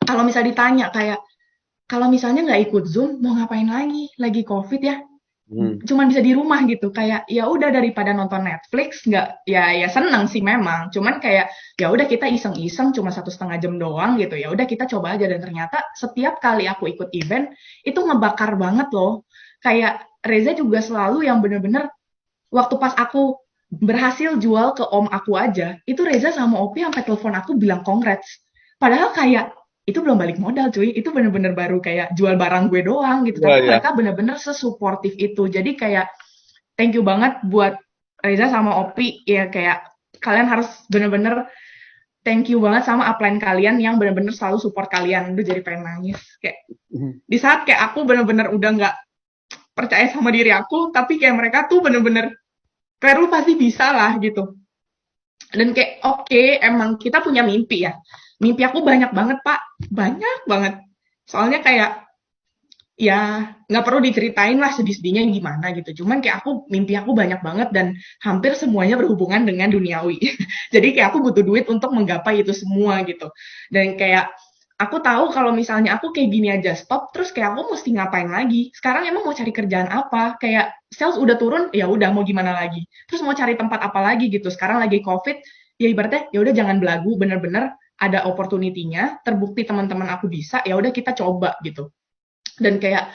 [SPEAKER 2] kalau misalnya ditanya kayak kalau misalnya nggak ikut Zoom mau ngapain lagi COVID ya,
[SPEAKER 1] Hmm.
[SPEAKER 2] cuman bisa di rumah gitu, kayak ya udah daripada nonton Netflix, nggak ya, ya seneng sih memang, cuman kayak ya udah kita iseng-iseng cuma 1,5 jam doang gitu, ya udah kita coba aja. Dan ternyata setiap kali aku ikut event itu ngebakar banget loh. Kayak Reza juga selalu yang bener-bener waktu pas aku berhasil jual ke om aku aja, itu Reza sama Opi sampai telepon aku bilang congrats. Padahal kayak itu belum balik modal cuy, itu bener-bener baru kayak jual barang gue doang gitu.
[SPEAKER 1] Iya,
[SPEAKER 2] Tapi
[SPEAKER 1] iya.
[SPEAKER 2] mereka bener-bener sesuportif itu. Jadi kayak thank you banget buat Reza sama Opi ya, kayak kalian harus bener-bener thank you banget sama upline kalian yang bener-bener selalu support kalian. Udah jadi pengen nangis. Kayak di saat kayak aku bener-bener udah nggak percaya sama diri aku, tapi kayak mereka tuh bener-bener kayak lu pasti bisa lah gitu. Dan kayak oke, emang kita punya mimpi ya. Mimpi aku banyak banget pak, banyak banget. Soalnya kayak ya nggak perlu diceritain lah sedih-sedihnya gimana gitu. Cuman kayak aku mimpi aku banyak banget dan hampir semuanya berhubungan dengan duniawi. Jadi kayak aku butuh duit untuk menggapai itu semua gitu. Dan kayak aku tahu kalau misalnya aku kayak gini aja stop, terus kayak aku mesti ngapain lagi? Sekarang emang mau cari kerjaan apa? Kayak sales udah turun, ya udah mau gimana lagi? Terus mau cari tempat apa lagi gitu? Sekarang lagi COVID, ya ibaratnya ya udah jangan belagu, bener-bener ada opportunity-nya, terbukti teman-teman aku bisa, ya udah kita coba gitu. Dan kayak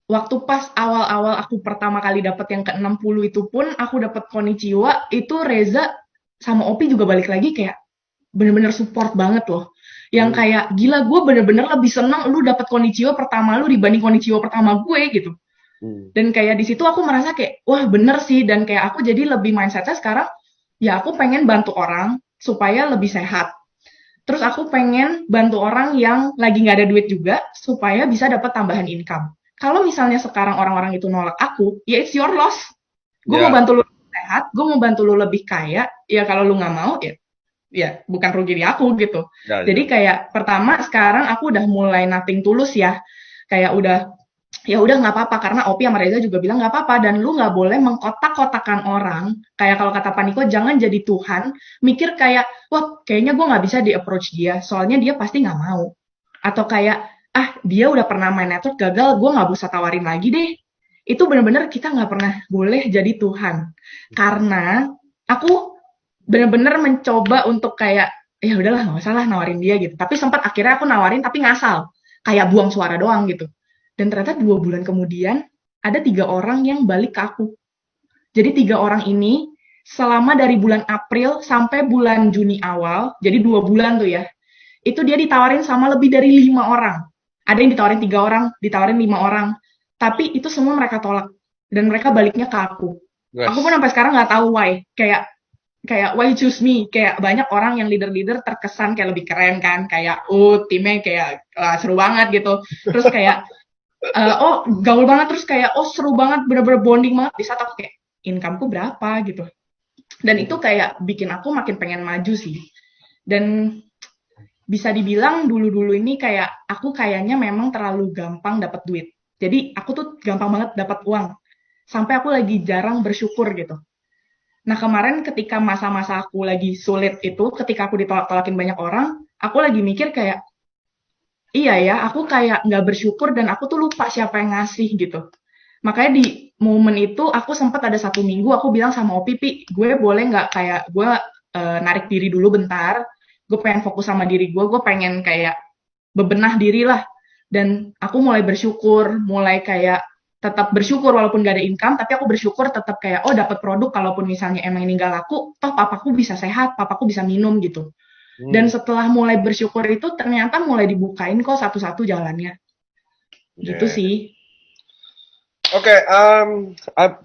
[SPEAKER 2] waktu pas awal-awal aku pertama kali dapat yang ke 60 itu pun aku dapat Konichiwa, itu Reza sama Opi juga balik lagi kayak bener-bener support banget loh. Yang
[SPEAKER 1] Hmm.
[SPEAKER 2] kayak gila, gue bener-bener lebih seneng lu dapat Konichiwa pertama lu dibanding Konichiwa pertama gue gitu.
[SPEAKER 1] Hmm.
[SPEAKER 2] Dan kayak di situ aku merasa kayak wah bener sih, dan kayak aku jadi lebih mindsetnya sekarang ya aku pengen bantu orang supaya lebih sehat. Terus aku pengen bantu orang yang lagi nggak ada duit juga supaya bisa dapat tambahan income. Kalau misalnya sekarang orang-orang itu nolak aku, ya it's your loss. Gue mau
[SPEAKER 1] Ya,
[SPEAKER 2] bantu lu lebih sehat, gue mau bantu lu lebih kaya. Ya kalau lu nggak mau, ya bukan rugi di aku gitu.
[SPEAKER 1] ya,
[SPEAKER 2] Jadi
[SPEAKER 1] ya.
[SPEAKER 2] kayak pertama sekarang aku udah mulai nothing tulus ya. Kayak udah ya udah nggak apa-apa, karena Opi sama Reza juga bilang nggak apa-apa, dan lu nggak boleh mengkotak-kotakan orang. Kayak kalau kata Paniko, jangan jadi Tuhan mikir kayak wah kayaknya gue nggak bisa di approach dia soalnya dia pasti nggak mau. atau kayak dia udah pernah main network gagal, gue nggak usah tawarin lagi deh. Itu bener-bener kita nggak pernah boleh jadi Tuhan, karena aku bener-bener mencoba untuk kayak ya udahlah nggak usah lah nawarin dia gitu. Tapi sempat akhirnya aku nawarin tapi ngasal, kayak buang suara doang gitu. Dan ternyata 2 bulan kemudian ada 3 orang yang balik ke aku. Jadi 3 orang ini selama dari bulan April sampai bulan Juni awal, jadi 2 bulan tuh ya, itu dia ditawarin sama lebih dari 5 orang. Ada yang ditawarin 3 orang, ditawarin 5 orang. Tapi itu semua mereka tolak dan mereka baliknya ke aku. Aku pun
[SPEAKER 1] Yes.
[SPEAKER 2] sampai sekarang nggak tahu why. Kayak kayak why choose me? Kayak banyak orang yang leader-leader terkesan kayak lebih keren kan, kayak timnya kayak seru banget gitu. Terus kayak gaul banget, terus kayak seru banget, bener-bener bonding banget. Di saat aku kayak income-ku berapa gitu. Dan itu kayak bikin aku makin pengen maju sih. Dan bisa dibilang dulu-dulu ini kayak aku kayaknya memang terlalu gampang dapat duit. Jadi aku tuh gampang banget dapat uang. Sampai aku lagi jarang bersyukur gitu. Nah kemarin ketika masa-masa aku lagi sulit itu, ketika aku ditolak-tolakin banyak orang, aku lagi mikir kayak, iya ya, aku kayak nggak bersyukur dan aku tuh lupa siapa yang ngasih gitu. Makanya di momen itu aku sempat ada 1 minggu aku bilang sama Opi, gue boleh nggak kayak gue narik diri dulu bentar, gue pengen fokus sama diri gue pengen kayak bebenah diri lah. Dan aku mulai bersyukur, mulai kayak tetap bersyukur walaupun gak ada income, tapi aku bersyukur tetap kayak, dapat produk kalaupun misalnya emang ini gak laku, toh papaku bisa sehat, papaku bisa minum gitu. Dan
[SPEAKER 1] Hmm,
[SPEAKER 2] setelah mulai bersyukur itu ternyata mulai dibukain kok satu-satu jalannya. Gitu
[SPEAKER 1] yeah.
[SPEAKER 2] sih.
[SPEAKER 1] Oke,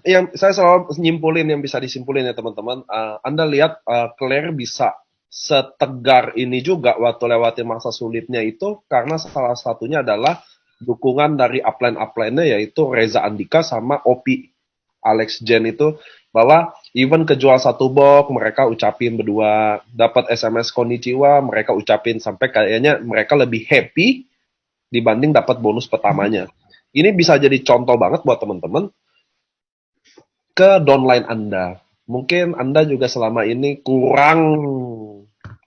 [SPEAKER 1] yang saya selalu nyimpulin yang bisa disimpulin ya teman-teman. Anda lihat Claire bisa setegar ini juga waktu lewati masa sulitnya itu karena salah satunya adalah dukungan dari upline-upline-nya yaitu Reza Andika sama Opi Alex Jen itu bahwa even kejual 1 box mereka ucapin berdua, dapat SMS konnichiwa mereka ucapin sampai kayaknya mereka lebih happy dibanding dapat bonus pertamanya. Ini bisa jadi contoh banget buat teman-teman ke downline Anda. Mungkin Anda juga selama ini kurang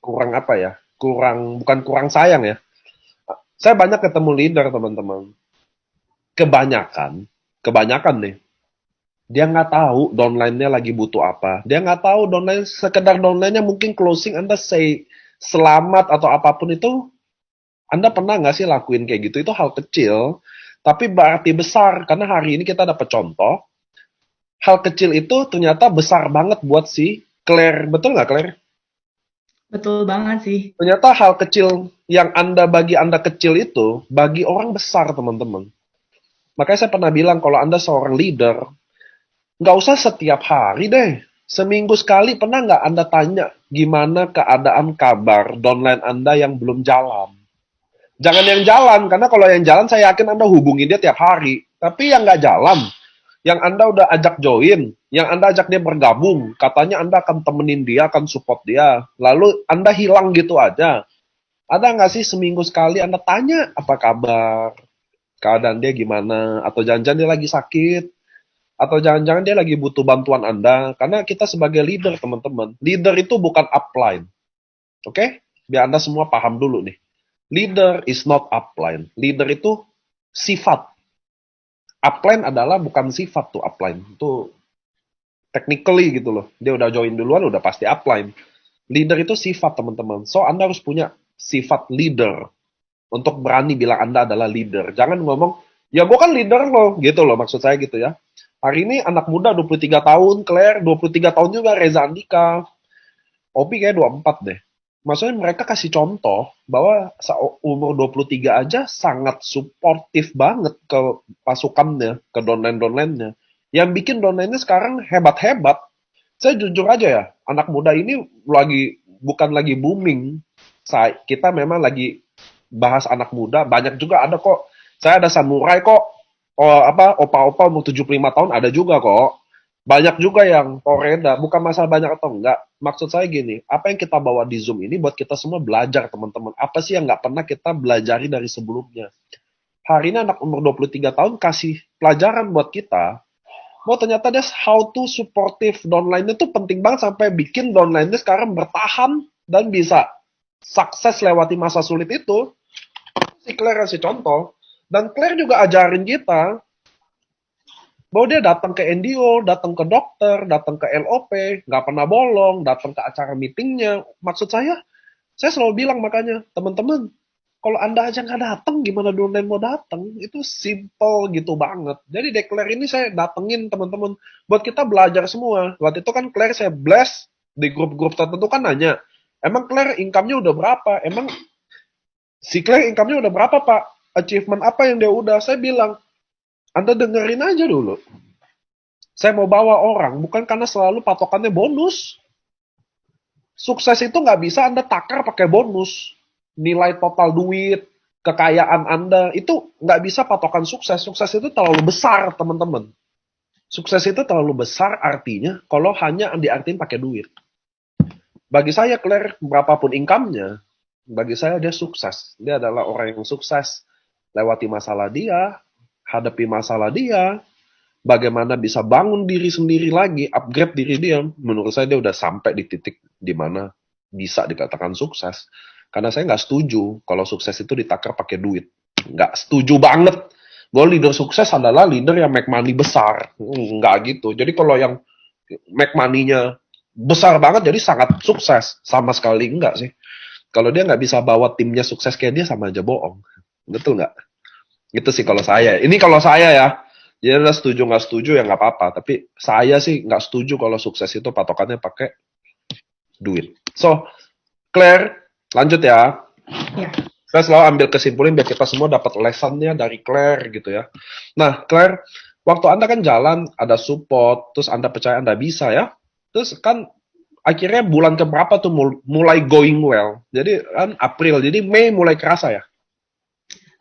[SPEAKER 1] kurang apa ya? Bukan kurang sayang ya. Saya banyak ketemu leader teman-teman. Kebanyakan, kebanyakan nih. Dia nggak tahu downline-nya lagi butuh apa. Dia nggak tahu downline, sekedar downline-nya mungkin closing Anda say selamat atau apapun itu. Anda pernah nggak sih lakuin kayak gitu? Itu hal kecil, tapi berarti besar. Karena hari ini kita dapat contoh, hal kecil itu ternyata besar banget buat si Claire. Betul nggak, Claire?
[SPEAKER 2] Betul banget sih.
[SPEAKER 1] Ternyata hal kecil yang bagi Anda kecil itu, bagi orang besar, teman-teman. Makanya saya pernah bilang, kalau Anda seorang leader, nggak usah setiap hari deh. Seminggu sekali pernah nggak Anda tanya gimana keadaan kabar downline Anda yang belum jalan? Jangan yang jalan, karena kalau yang jalan saya yakin Anda hubungi dia tiap hari. Tapi yang nggak jalan, yang Anda udah ajak join, yang Anda ajak dia bergabung, katanya Anda akan temenin dia, akan support dia, lalu Anda hilang gitu aja. Ada nggak sih seminggu sekali Anda tanya apa kabar, keadaan dia gimana, atau jangan-jangan dia lagi sakit, atau jangan-jangan dia lagi butuh bantuan Anda, karena kita sebagai leader teman-teman, leader itu bukan upline, oke? Biar Anda semua paham dulu nih. Leader is not upline, leader itu sifat. Upline adalah bukan sifat tuh upline, itu technically gitu loh. Dia udah join duluan, udah pasti upline. Leader itu sifat, teman-teman. So, Anda harus punya sifat leader untuk berani bilang Anda adalah leader. Jangan ngomong, ya gue kan leader loh, gitu loh. Maksud saya gitu ya. Hari ini anak muda 23 tahun, Claire 23 tahun juga, Reza Andika. Opi kayak 24 deh. Maksudnya mereka kasih contoh bahwa umur 23 aja sangat suportif banget ke pasukannya, ke downline-downline-nya. Yang bikin downline-nya sekarang hebat-hebat. Saya jujur aja ya, anak muda ini bukan lagi booming. Kita memang lagi bahas anak muda, banyak juga ada kok. Saya ada samurai kok. Opa-opa umur 75 tahun ada juga kok. Banyak juga yang Toreda, bukan masalah banyak atau enggak. Maksud saya gini, apa yang kita bawa di Zoom ini buat kita semua belajar, teman-teman. Apa sih yang nggak pernah kita belajari dari sebelumnya? Hari ini anak umur 23 tahun kasih pelajaran buat kita. Oh ternyata dia how to supportive downline-nya tuh penting banget sampai bikin downline-nya sekarang bertahan dan bisa sukses lewati masa sulit itu. Si Claire kasih contoh. Dan Claire juga ajarin kita bahwa dia datang ke NDO, datang ke dokter, datang ke LOP, nggak pernah bolong, datang ke acara meetingnya. Maksud saya selalu bilang makanya, teman-teman, kalau Anda aja nggak datang, gimana downline mau datang? Itu simple gitu banget. Jadi Declare ini saya datengin teman-teman. Buat kita belajar semua. Waktu itu kan Claire saya blast di grup-grup tertentu kan nanya, emang Claire income-nya udah berapa? Emang si Claire income-nya udah berapa, Pak? Achievement apa yang dia udah? Saya bilang, Anda dengerin aja dulu. Saya mau bawa orang, bukan karena selalu patokannya bonus. Sukses itu nggak bisa Anda takar pakai bonus. Nilai total duit, kekayaan Anda, itu nggak bisa patokan sukses. Sukses itu terlalu besar, teman-teman. Sukses itu terlalu besar artinya kalau hanya diartiin pakai duit. Bagi saya, Claire, berapapun income-nya, bagi saya dia sukses. Dia adalah orang yang sukses. Lewati masalah dia, hadapi masalah dia, bagaimana bisa bangun diri sendiri lagi, upgrade diri dia. Menurut saya dia udah sampai di titik di mana bisa dikatakan sukses. Karena saya nggak setuju kalau sukses itu ditakar pakai duit. Nggak setuju banget. Bahwa leader sukses adalah leader yang make money besar. Nggak gitu. Jadi kalau yang make money-nya besar banget, jadi sangat sukses. Sama sekali enggak sih. Kalau dia nggak bisa bawa timnya sukses kayak dia, sama aja bohong. Betul nggak? Gitu sih kalau saya. Ini kalau saya ya. Ya udah setuju nggak setuju ya nggak apa-apa. Tapi saya sih nggak setuju kalau sukses itu patokannya pakai duit. So, Claire, lanjut ya.
[SPEAKER 2] Ya.
[SPEAKER 1] Saya selalu ambil kesimpulan biar kita semua dapat lessonnya dari Claire gitu ya. Nah, Claire, waktu Anda kan jalan, ada support, terus Anda percaya Anda bisa ya. Terus kan akhirnya bulan keberapa tuh mulai going well. Jadi kan April, jadi Mei mulai kerasa ya.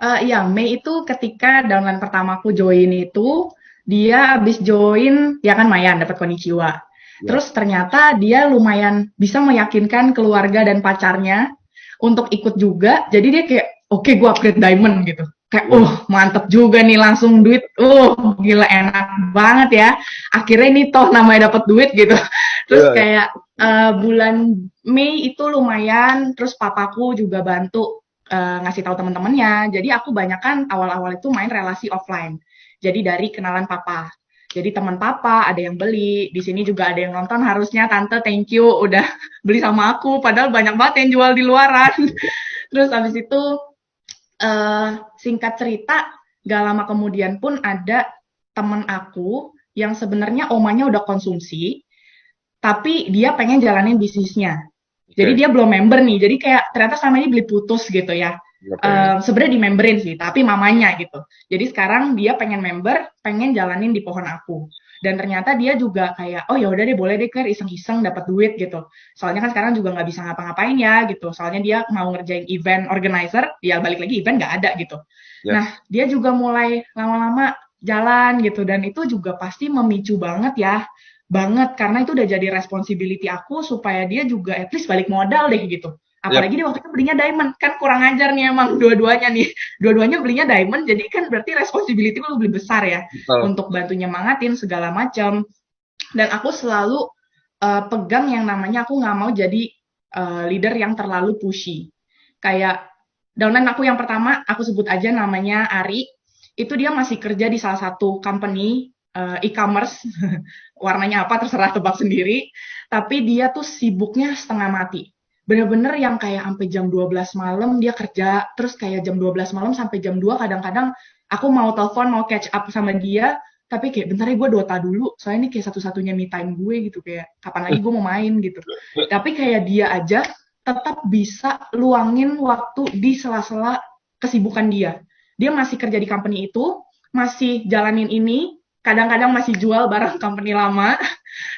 [SPEAKER 2] Iya, Mei itu ketika downline pertamaku join itu, dia habis join, ya kan Mayan dapat konnichiwa.
[SPEAKER 1] Ya.
[SPEAKER 2] Terus ternyata dia lumayan bisa meyakinkan keluarga dan pacarnya untuk ikut juga. Jadi dia kayak, oke, gue upgrade diamond gitu. Kayak, mantep juga nih, langsung duit. Gila, enak banget ya. Akhirnya ini toh namanya dapat duit gitu. Terus kayak bulan Mei itu lumayan, terus papaku juga bantu ngasih tahu teman-temannya. Jadi aku banyakan awal-awal itu main relasi offline. Jadi dari kenalan papa. Jadi teman papa ada yang beli, di sini juga ada yang nonton, harusnya tante thank you udah beli sama aku, padahal banyak banget yang jual di luaran. Terus abis itu singkat cerita, gak lama kemudian pun ada teman aku yang sebenarnya omanya udah konsumsi, tapi dia pengen jalanin bisnisnya. Jadi dia belum member nih, jadi kayak ternyata selama ini beli putus gitu ya. Sebenarnya di-memberin sih, tapi mamanya gitu. Jadi sekarang dia pengen member, pengen jalanin di pohon aku. Dan ternyata dia juga kayak, oh ya udah deh, boleh deh Claire iseng-iseng dapat duit gitu. Soalnya kan sekarang juga nggak bisa ngapa-ngapain ya gitu. Soalnya dia mau ngerjain event organizer, ya balik lagi event nggak ada gitu. Nah, dia juga mulai lama-lama jalan gitu. Dan itu juga pasti memicu banget ya. Banget, karena itu udah jadi responsibility aku supaya dia juga at least balik modal deh gitu. Apalagi dia waktu itu belinya diamond, kan kurang ajar nih emang dua-duanya nih. Dua-duanya belinya diamond, jadi kan berarti responsibility lu lebih besar ya. Untuk bantu nyemangatin segala macam. Dan aku selalu pegang yang namanya aku nggak mau jadi leader yang terlalu pushy. Kayak downline aku yang pertama, aku sebut aja namanya Ari. Itu dia masih kerja di salah satu company e-commerce, warnanya apa terserah tebak sendiri. Tapi dia tuh sibuknya setengah mati. Bener-bener yang kayak sampai jam 12 malam dia kerja, terus kayak jam 12 malam sampai jam 2 kadang-kadang aku mau telepon, mau catch up sama dia, tapi kayak bentar ya gue Dota dulu, soalnya ini kayak satu-satunya me time gue gitu, kayak kapan lagi gue mau main gitu. Tapi kayak dia aja tetap bisa luangin waktu di sela-sela kesibukan dia. Dia masih kerja di company itu, masih jalanin ini, kadang-kadang masih jual barang company lama,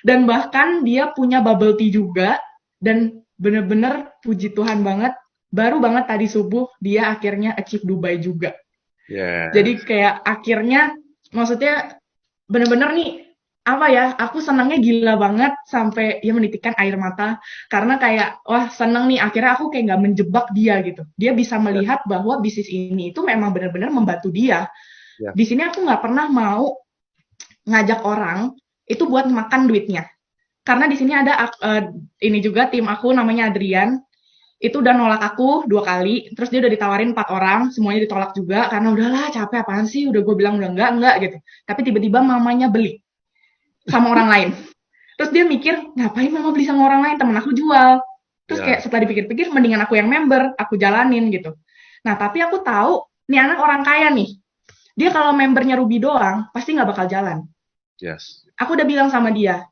[SPEAKER 2] dan bahkan dia punya bubble tea juga, dan bener-bener puji Tuhan banget, baru banget tadi subuh dia akhirnya achieve Dubai juga. Jadi kayak akhirnya, maksudnya bener-bener nih, apa ya, aku senangnya gila banget sampai ya menitikkan air mata, karena kayak, wah seneng nih, akhirnya aku kayak nggak menjebak dia gitu. Dia bisa melihat bahwa bisnis ini itu memang benar-benar membantu dia. Di sini aku nggak pernah mau ngajak orang itu buat makan duitnya. Karena di sini ada ini juga tim aku namanya Adrian. itu udah nolak aku 2 kali, terus dia udah ditawarin 4 orang, semuanya ditolak juga, karena udahlah capek apaan sih, udah gue bilang udah enggak gitu. Tapi tiba-tiba mamanya beli sama orang lain. Terus dia mikir, ngapain mama beli sama orang lain, temen aku jual. Terus kayak
[SPEAKER 1] Ya,
[SPEAKER 2] setelah dipikir-pikir, mendingan aku yang member, aku jalanin gitu. Nah, tapi aku tahu, nih anak orang kaya nih, dia kalau membernya Ruby doang, pasti nggak bakal jalan.
[SPEAKER 1] yes.
[SPEAKER 2] Aku udah bilang sama dia,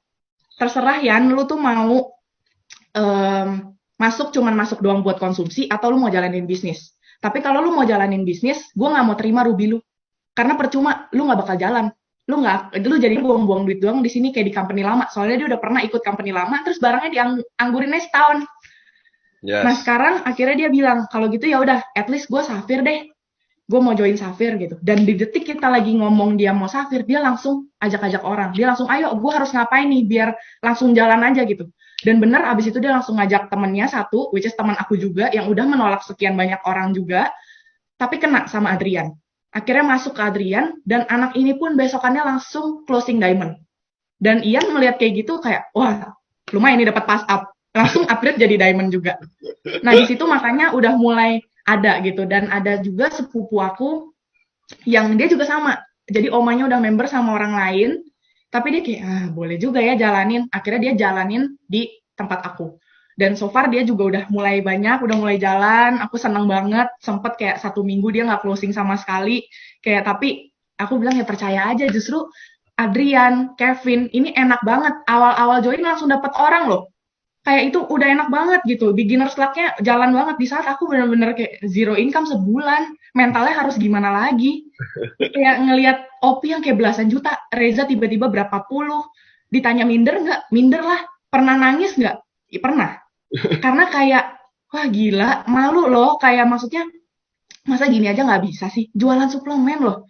[SPEAKER 2] terserah Yan, lu tuh mau em, cuman masuk doang buat konsumsi, atau lu mau jalanin bisnis. Tapi kalau lu mau jalanin bisnis, gue nggak mau terima Ruby lu. Karena percuma, lu nggak bakal jalan. Lu jadi buang-buang duit doang di sini kayak di company lama. Soalnya dia udah pernah ikut company lama, terus barangnya dianggurinnya setahun. Nah
[SPEAKER 1] Yes.
[SPEAKER 2] sekarang akhirnya dia bilang, kalau gitu ya udah, at least gue Safir deh. Gue mau join Safir gitu. Dan di detik kita lagi ngomong dia mau Safir, dia langsung ajak-ajak orang. Dia langsung, ayo gue harus ngapain nih biar langsung jalan aja gitu. Dan bener abis itu dia langsung ngajak temennya satu, which is teman aku juga, yang udah menolak sekian banyak orang juga, tapi kena sama Adrian. Akhirnya masuk ke Adrian, dan anak ini pun besokannya langsung closing diamond. Dan Ian melihat kayak gitu kayak, wah lumayan nih dapat pass up. Langsung upgrade jadi diamond juga. Nah di situ makanya udah mulai ada gitu. Dan ada juga sepupu aku yang dia juga sama. Jadi omanya udah member sama orang lain, tapi dia kayak, boleh juga ya jalanin. Akhirnya dia jalanin di tempat aku. Dan so far dia juga udah mulai banyak, udah mulai jalan. Aku seneng banget. Sempet kayak 1 minggu dia nggak closing sama sekali. Kayak tapi aku bilang ya percaya aja. Justru Adrian, Kevin, ini enak banget. Awal-awal join langsung dapet orang loh. Kayak itu udah enak banget gitu. Beginner luck-nya jalan banget. Di saat aku bener-bener kayak zero income sebulan. Mentalnya harus gimana lagi. Kayak ngelihat Opi yang kayak belasan juta, Reza tiba-tiba berapa puluh. Ditanya minder nggak? Minder lah. Pernah nangis nggak? Ya, pernah. Karena kayak, wah gila, malu loh. Kayak maksudnya, masa gini aja nggak bisa sih? Jualan suplemen loh.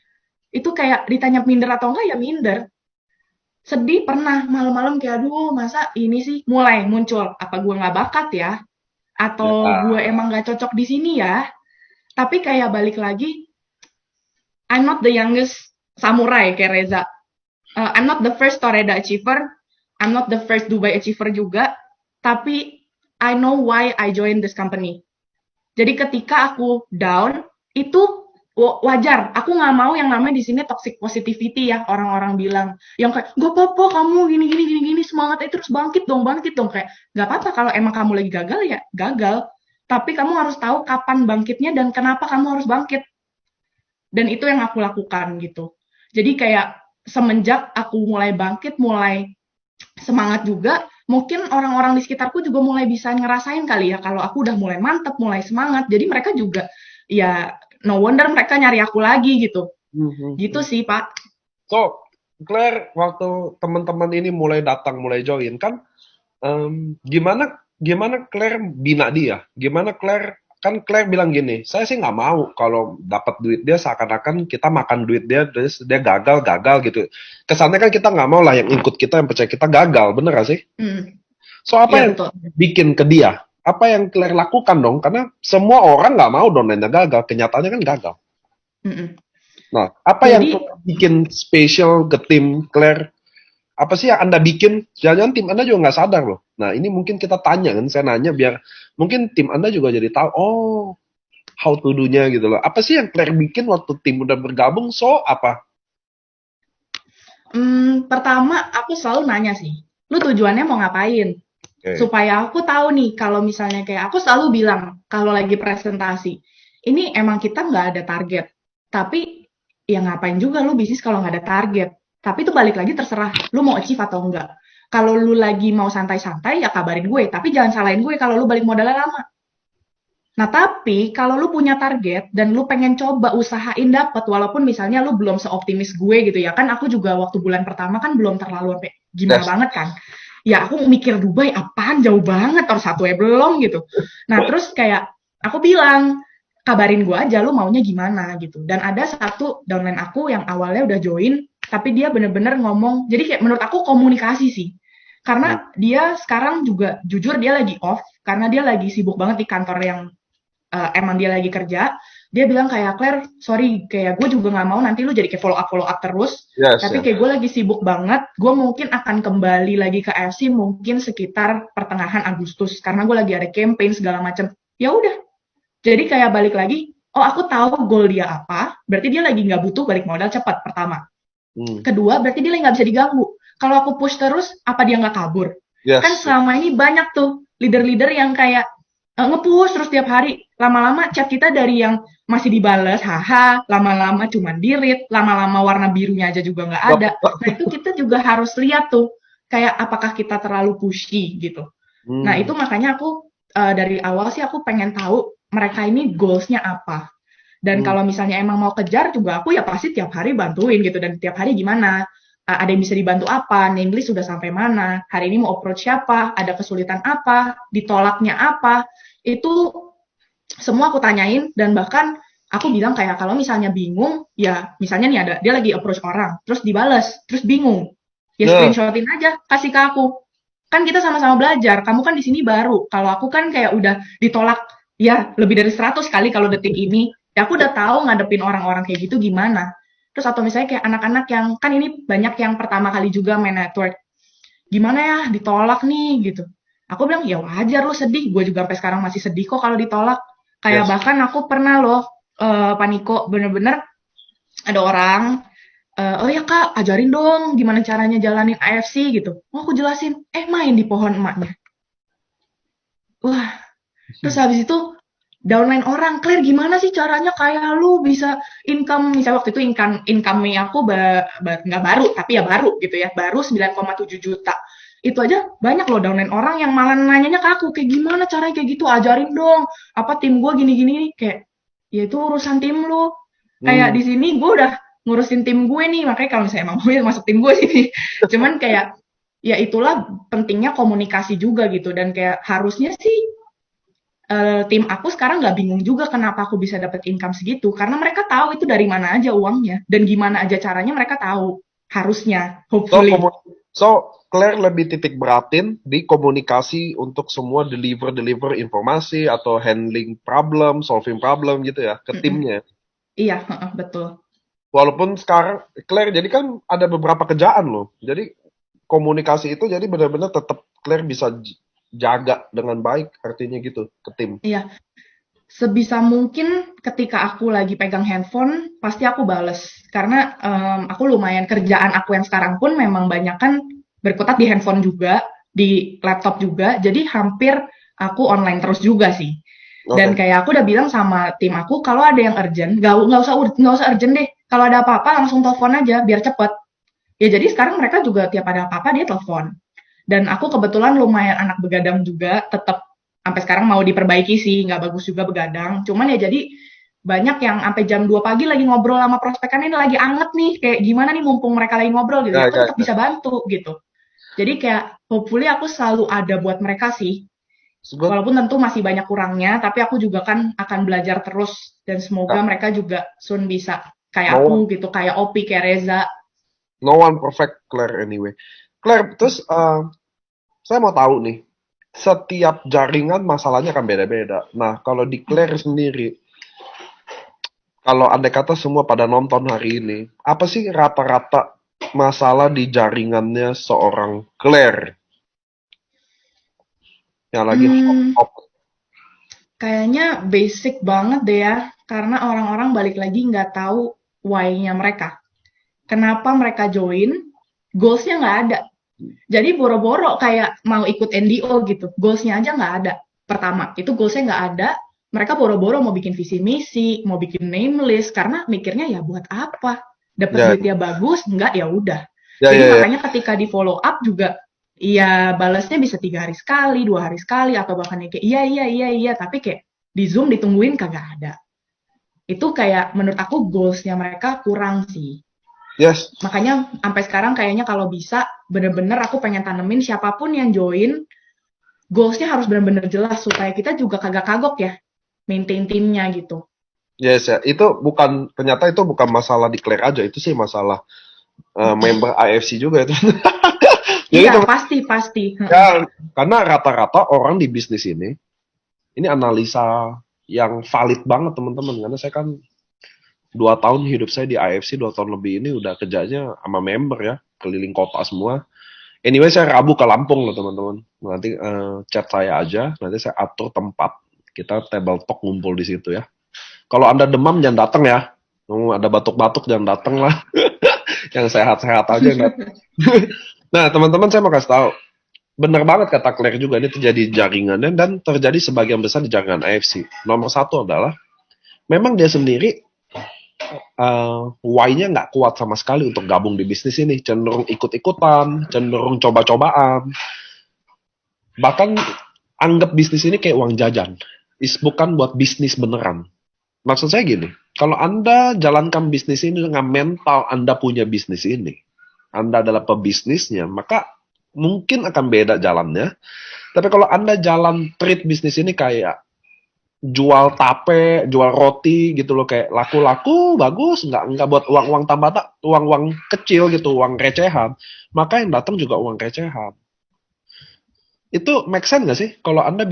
[SPEAKER 2] Itu kayak ditanya minder atau enggak ya minder. Sedih pernah malam-malam kayak aduh masa ini sih mulai muncul apa gue nggak bakat ya
[SPEAKER 1] Ya,
[SPEAKER 2] atau gue emang nggak cocok di sini ya. Tapi kayak balik lagi, I'm not the youngest samurai kayak Reza. I'm not the first Toreda achiever. I'm not the first Dubai achiever juga. Tapi I know why I joined this company. Jadi ketika aku down, itu wajar. Aku nggak mau yang namanya di sini toxic positivity ya, orang-orang bilang. Yang kayak, gak apa-apa kamu gini, gini, gini, gini, semangat itu terus bangkit dong, bangkit dong. Kayak, gak apa-apa kalau emang kamu lagi gagal ya, gagal. Tapi kamu harus tahu kapan bangkitnya dan kenapa kamu harus bangkit. Dan itu yang aku lakukan gitu. Jadi kayak semenjak aku mulai bangkit, mulai semangat juga, mungkin orang-orang di sekitarku juga mulai bisa ngerasain kali ya kalau aku udah mulai mantep, mulai semangat. Jadi mereka juga ya no wonder mereka nyari aku lagi gitu. Gitu
[SPEAKER 1] Mhm.
[SPEAKER 2] sih, Pak.
[SPEAKER 1] So, Claire, waktu teman-teman ini mulai datang, mulai join, kan gimana gimana Claire bina dia? Gimana Claire, kan Claire bilang gini, saya sih nggak mau kalau dapat duit dia seakan-akan kita makan duit dia, terus dia gagal gitu. Kesannya kan kita nggak mau lah yang ikut kita, yang percaya kita gagal, bener gak sih?
[SPEAKER 2] Hmm,
[SPEAKER 1] So, apa
[SPEAKER 2] iya
[SPEAKER 1] yang
[SPEAKER 2] betul.
[SPEAKER 1] bikin ke dia? Apa yang Claire lakukan dong? Karena semua orang nggak mau downline-nya gagal, kenyataannya kan gagal.
[SPEAKER 2] Mm-mm.
[SPEAKER 1] Nah, apa yang
[SPEAKER 2] Jadi
[SPEAKER 1] Claire bikin spesial ke tim Claire? Apa sih yang Anda bikin? Jangan-jangan tim Anda juga nggak sadar loh. Nah, ini mungkin kita tanya kan, saya nanya biar mungkin tim Anda juga jadi tahu, oh, how to do-nya gitu loh. Apa sih yang Claire bikin waktu tim udah bergabung? So, apa?
[SPEAKER 2] pertama aku selalu nanya sih, lu tujuannya mau ngapain?
[SPEAKER 1] Oke.
[SPEAKER 2] Supaya aku tahu nih kalau misalnya kayak aku selalu bilang kalau lagi presentasi, ini emang kita nggak ada target. Tapi ya ngapain juga lu bisnis kalau nggak ada target. Tapi itu balik lagi terserah lu mau achieve atau enggak. Kalau lu lagi mau santai-santai ya kabarin gue, tapi jangan salahin gue kalau lu balik modalnya lama. Nah, tapi kalau lu punya target dan lu pengen coba usahain dapet, walaupun misalnya lu belum seoptimis gue gitu ya, kan aku juga waktu bulan pertama kan belum terlalu sampai gimana
[SPEAKER 1] Yes.
[SPEAKER 2] banget kan. Ya aku mikir Dubai apaan jauh banget, or satu belum gitu. Nah terus kayak aku bilang, kabarin gue aja lu maunya gimana gitu. Dan ada satu downline aku yang awalnya udah join, tapi dia bener-bener ngomong, jadi kayak menurut aku komunikasi sih.
[SPEAKER 1] Hmm.
[SPEAKER 2] Karena dia sekarang juga jujur dia lagi off, karena dia lagi sibuk banget di kantor yang emang dia lagi kerja, dia bilang kayak Claire, sorry, kayak gue juga nggak mau nanti lu jadi kayak follow up terus.
[SPEAKER 1] Yes,
[SPEAKER 2] Tapi
[SPEAKER 1] yes.
[SPEAKER 2] kayak gue lagi sibuk banget, gue mungkin akan kembali lagi ke AFC mungkin sekitar pertengahan Agustus karena gue lagi ada campaign segala macam. Ya udah. Jadi kayak balik lagi, oh aku tahu goal dia apa, berarti dia lagi nggak butuh balik modal cepat, pertama.
[SPEAKER 1] Hmm.
[SPEAKER 2] Kedua, berarti dia lagi nggak bisa diganggu. Kalau aku push terus, apa dia nggak kabur? Kan
[SPEAKER 1] Yes.
[SPEAKER 2] selama ini banyak tuh leader-leader yang kayak nge-push terus tiap hari. Lama-lama chat kita dari yang masih dibales, haha, lama-lama cuman di-read, lama-lama warna birunya aja juga nggak ada. Nah itu kita juga harus lihat tuh, kayak apakah kita terlalu pushy gitu. Nah itu
[SPEAKER 1] Hmm.
[SPEAKER 2] makanya aku dari awal sih aku pengen tahu mereka ini goals-nya apa. Dan
[SPEAKER 1] Hmm.
[SPEAKER 2] kalau misalnya emang mau kejar juga aku ya pasti tiap hari bantuin gitu dan tiap hari gimana. Ada yang bisa dibantu apa, name list sudah sampai mana, hari ini mau approach siapa, ada kesulitan apa, ditolaknya apa, itu semua aku tanyain dan bahkan aku bilang kayak kalau misalnya bingung, ya misalnya nih ada dia lagi approach orang, terus dibales, terus bingung, ya
[SPEAKER 1] Nah,
[SPEAKER 2] screenshotin aja, kasih ke aku. Kan kita sama-sama belajar, kamu kan di sini baru, kalau aku kan kayak udah ditolak ya lebih dari 100 kali kalau detik ini, ya aku udah tahu ngadepin orang-orang kayak gitu gimana. Terus atau misalnya kayak anak-anak yang kan ini banyak yang pertama kali juga main network, gimana ya ditolak nih gitu. Aku bilang ya wajar lu sedih, gue juga sampai sekarang masih sedih kok kalau ditolak. Kayak
[SPEAKER 1] yes.
[SPEAKER 2] bahkan aku pernah loh Paniko bener-bener ada orang oh ya kak ajarin dong gimana caranya jalanin AFC gitu. Oh aku jelasin, main di pohon emaknya. Wah, terus habis itu downline orang, Claire gimana sih caranya kayak lu bisa income, misalnya waktu itu income-nya aku nggak baru, tapi ya baru gitu ya, baru 9,7 juta. Itu aja banyak loh downline orang yang malah nanyanya ke aku, kayak gimana caranya kayak gitu, ajarin dong, apa tim gue gini-gini, kayak, ya itu urusan tim lu. Kayak
[SPEAKER 1] Hmm.
[SPEAKER 2] di sini gue udah ngurusin tim gue nih, makanya kalau misalnya emang mau ya masuk tim gue sini. Cuman kayak, ya itulah pentingnya komunikasi juga gitu, dan kayak harusnya sih tim aku sekarang nggak bingung juga kenapa aku bisa dapat income segitu karena mereka tahu itu dari mana aja uangnya dan gimana aja caranya mereka tahu harusnya
[SPEAKER 1] So,
[SPEAKER 2] hopefully.
[SPEAKER 1] so Claire lebih titik beratin di komunikasi untuk semua deliver informasi atau handling problem, solving problem gitu ya ke
[SPEAKER 2] Mm-mm.
[SPEAKER 1] timnya.
[SPEAKER 2] Iya betul.
[SPEAKER 1] Walaupun sekarang Claire jadi kan ada beberapa kerjaan loh. Jadi komunikasi itu jadi benar-benar tetap Claire bisa jaga dengan baik artinya gitu ke tim.
[SPEAKER 2] Iya, sebisa mungkin ketika aku lagi pegang handphone pasti aku bales karena aku lumayan kerjaan aku yang sekarang pun memang banyak kan berkutat di handphone juga di laptop juga jadi hampir aku online terus juga sih. Dan
[SPEAKER 1] Oke.
[SPEAKER 2] kayak aku udah bilang sama tim aku kalau ada yang urgent, nggak usah urgent deh. Kalau ada apa-apa langsung telepon aja biar cepet. Ya jadi sekarang mereka juga tiap ada apa-apa dia telepon. Dan aku kebetulan lumayan anak begadang juga, tetap sampai sekarang mau diperbaiki sih, nggak bagus juga begadang. Cuman ya jadi banyak yang sampai jam 2 pagi lagi ngobrol sama prospekan ini lagi anget nih, kayak gimana nih mumpung mereka lagi ngobrol gitu.
[SPEAKER 1] Ya,
[SPEAKER 2] Ya aku
[SPEAKER 1] ya,
[SPEAKER 2] tetap
[SPEAKER 1] ya.
[SPEAKER 2] bisa bantu gitu. Jadi kayak hopefully aku selalu ada buat mereka sih.
[SPEAKER 1] Sebut
[SPEAKER 2] Walaupun tentu masih banyak kurangnya, tapi aku juga kan akan belajar terus dan semoga
[SPEAKER 1] ya,
[SPEAKER 2] mereka juga soon bisa kayak
[SPEAKER 1] no one,
[SPEAKER 2] aku gitu, kayak Opi, kayak Reza.
[SPEAKER 1] no one perfect Claire anyway. Claire, terus saya mau tahu nih, setiap jaringan masalahnya akan beda-beda. Nah, kalau di Claire sendiri, kalau andai kata semua pada nonton hari ini, apa sih rata-rata masalah di jaringannya seorang Claire yang lagi hot
[SPEAKER 2] Hmm,
[SPEAKER 1] top?
[SPEAKER 2] kayaknya basic banget deh ya, karena orang-orang balik lagi nggak tahu why-nya mereka. Kenapa mereka join, goals-nya nggak ada. Jadi boro-boro kayak mau ikut NDO gitu, goals-nya aja nggak ada. Pertama, itu goals-nya nggak ada, mereka boro-boro mau bikin visi misi, mau bikin name list, karena mikirnya ya buat apa? Dapat
[SPEAKER 1] Ya,
[SPEAKER 2] duitnya bagus, nggak ya udah.
[SPEAKER 1] ya,
[SPEAKER 2] Jadi
[SPEAKER 1] ya, ya.
[SPEAKER 2] makanya ketika di follow up juga, ya balasnya bisa 3 hari sekali, 2 hari sekali, atau bahkan kayak iya iya iya iya, tapi kayak di Zoom ditungguin kagak ada. Itu kayak menurut aku goals-nya mereka kurang sih.
[SPEAKER 1] Yes.
[SPEAKER 2] Makanya sampai sekarang kayaknya kalau bisa bener-bener aku pengen tanemin siapapun yang join, goals-nya harus bener-bener jelas supaya kita juga kagak kagok ya maintain timnya gitu.
[SPEAKER 1] Yes, ya. Itu bukan, ternyata itu bukan masalah di Claire aja, itu sih masalah member AFC juga itu. Jadi
[SPEAKER 2] Iya,
[SPEAKER 1] teman
[SPEAKER 2] pasti pasti.
[SPEAKER 1] ya, karena rata-rata orang di bisnis ini analisa yang valid banget teman-teman. Karena saya kan 2 tahun hidup saya di AFC, 2 tahun lebih ini udah kerjanya sama member ya, keliling kota semua. Anyway, saya Rabu ke Lampung loh teman-teman. Nanti chat saya aja, nanti saya atur tempat. Kita table talk ngumpul di situ ya. Kalau Anda demam jangan datang ya. Ada batuk-batuk jangan datang lah. Yang sehat-sehat aja yang datang. Nah, teman-teman saya mau kasih tahu. Benar banget kata Claire juga, ini terjadi jaringannya dan terjadi sebagian besar di jaringan AFC. Nomor satu adalah, memang dia sendiri why-nya nggak kuat sama sekali untuk gabung di bisnis ini. Cenderung ikut-ikutan, cenderung coba-cobaan. Bahkan anggap bisnis ini kayak uang jajan. Bukan buat bisnis beneran. Maksud saya gini, kalau Anda jalankan bisnis ini dengan mental Anda punya bisnis ini, Anda adalah pebisnisnya, maka mungkin akan beda jalannya. Tapi kalau Anda jalan treat bisnis ini kayak jual tape, jual roti gitu loh, kayak laku-laku bagus, nggak buat uang-uang tambah, uang-uang kecil gitu, uang recehan, maka yang datang juga uang recehan. Itu make sense nggak sih? Kalau Anda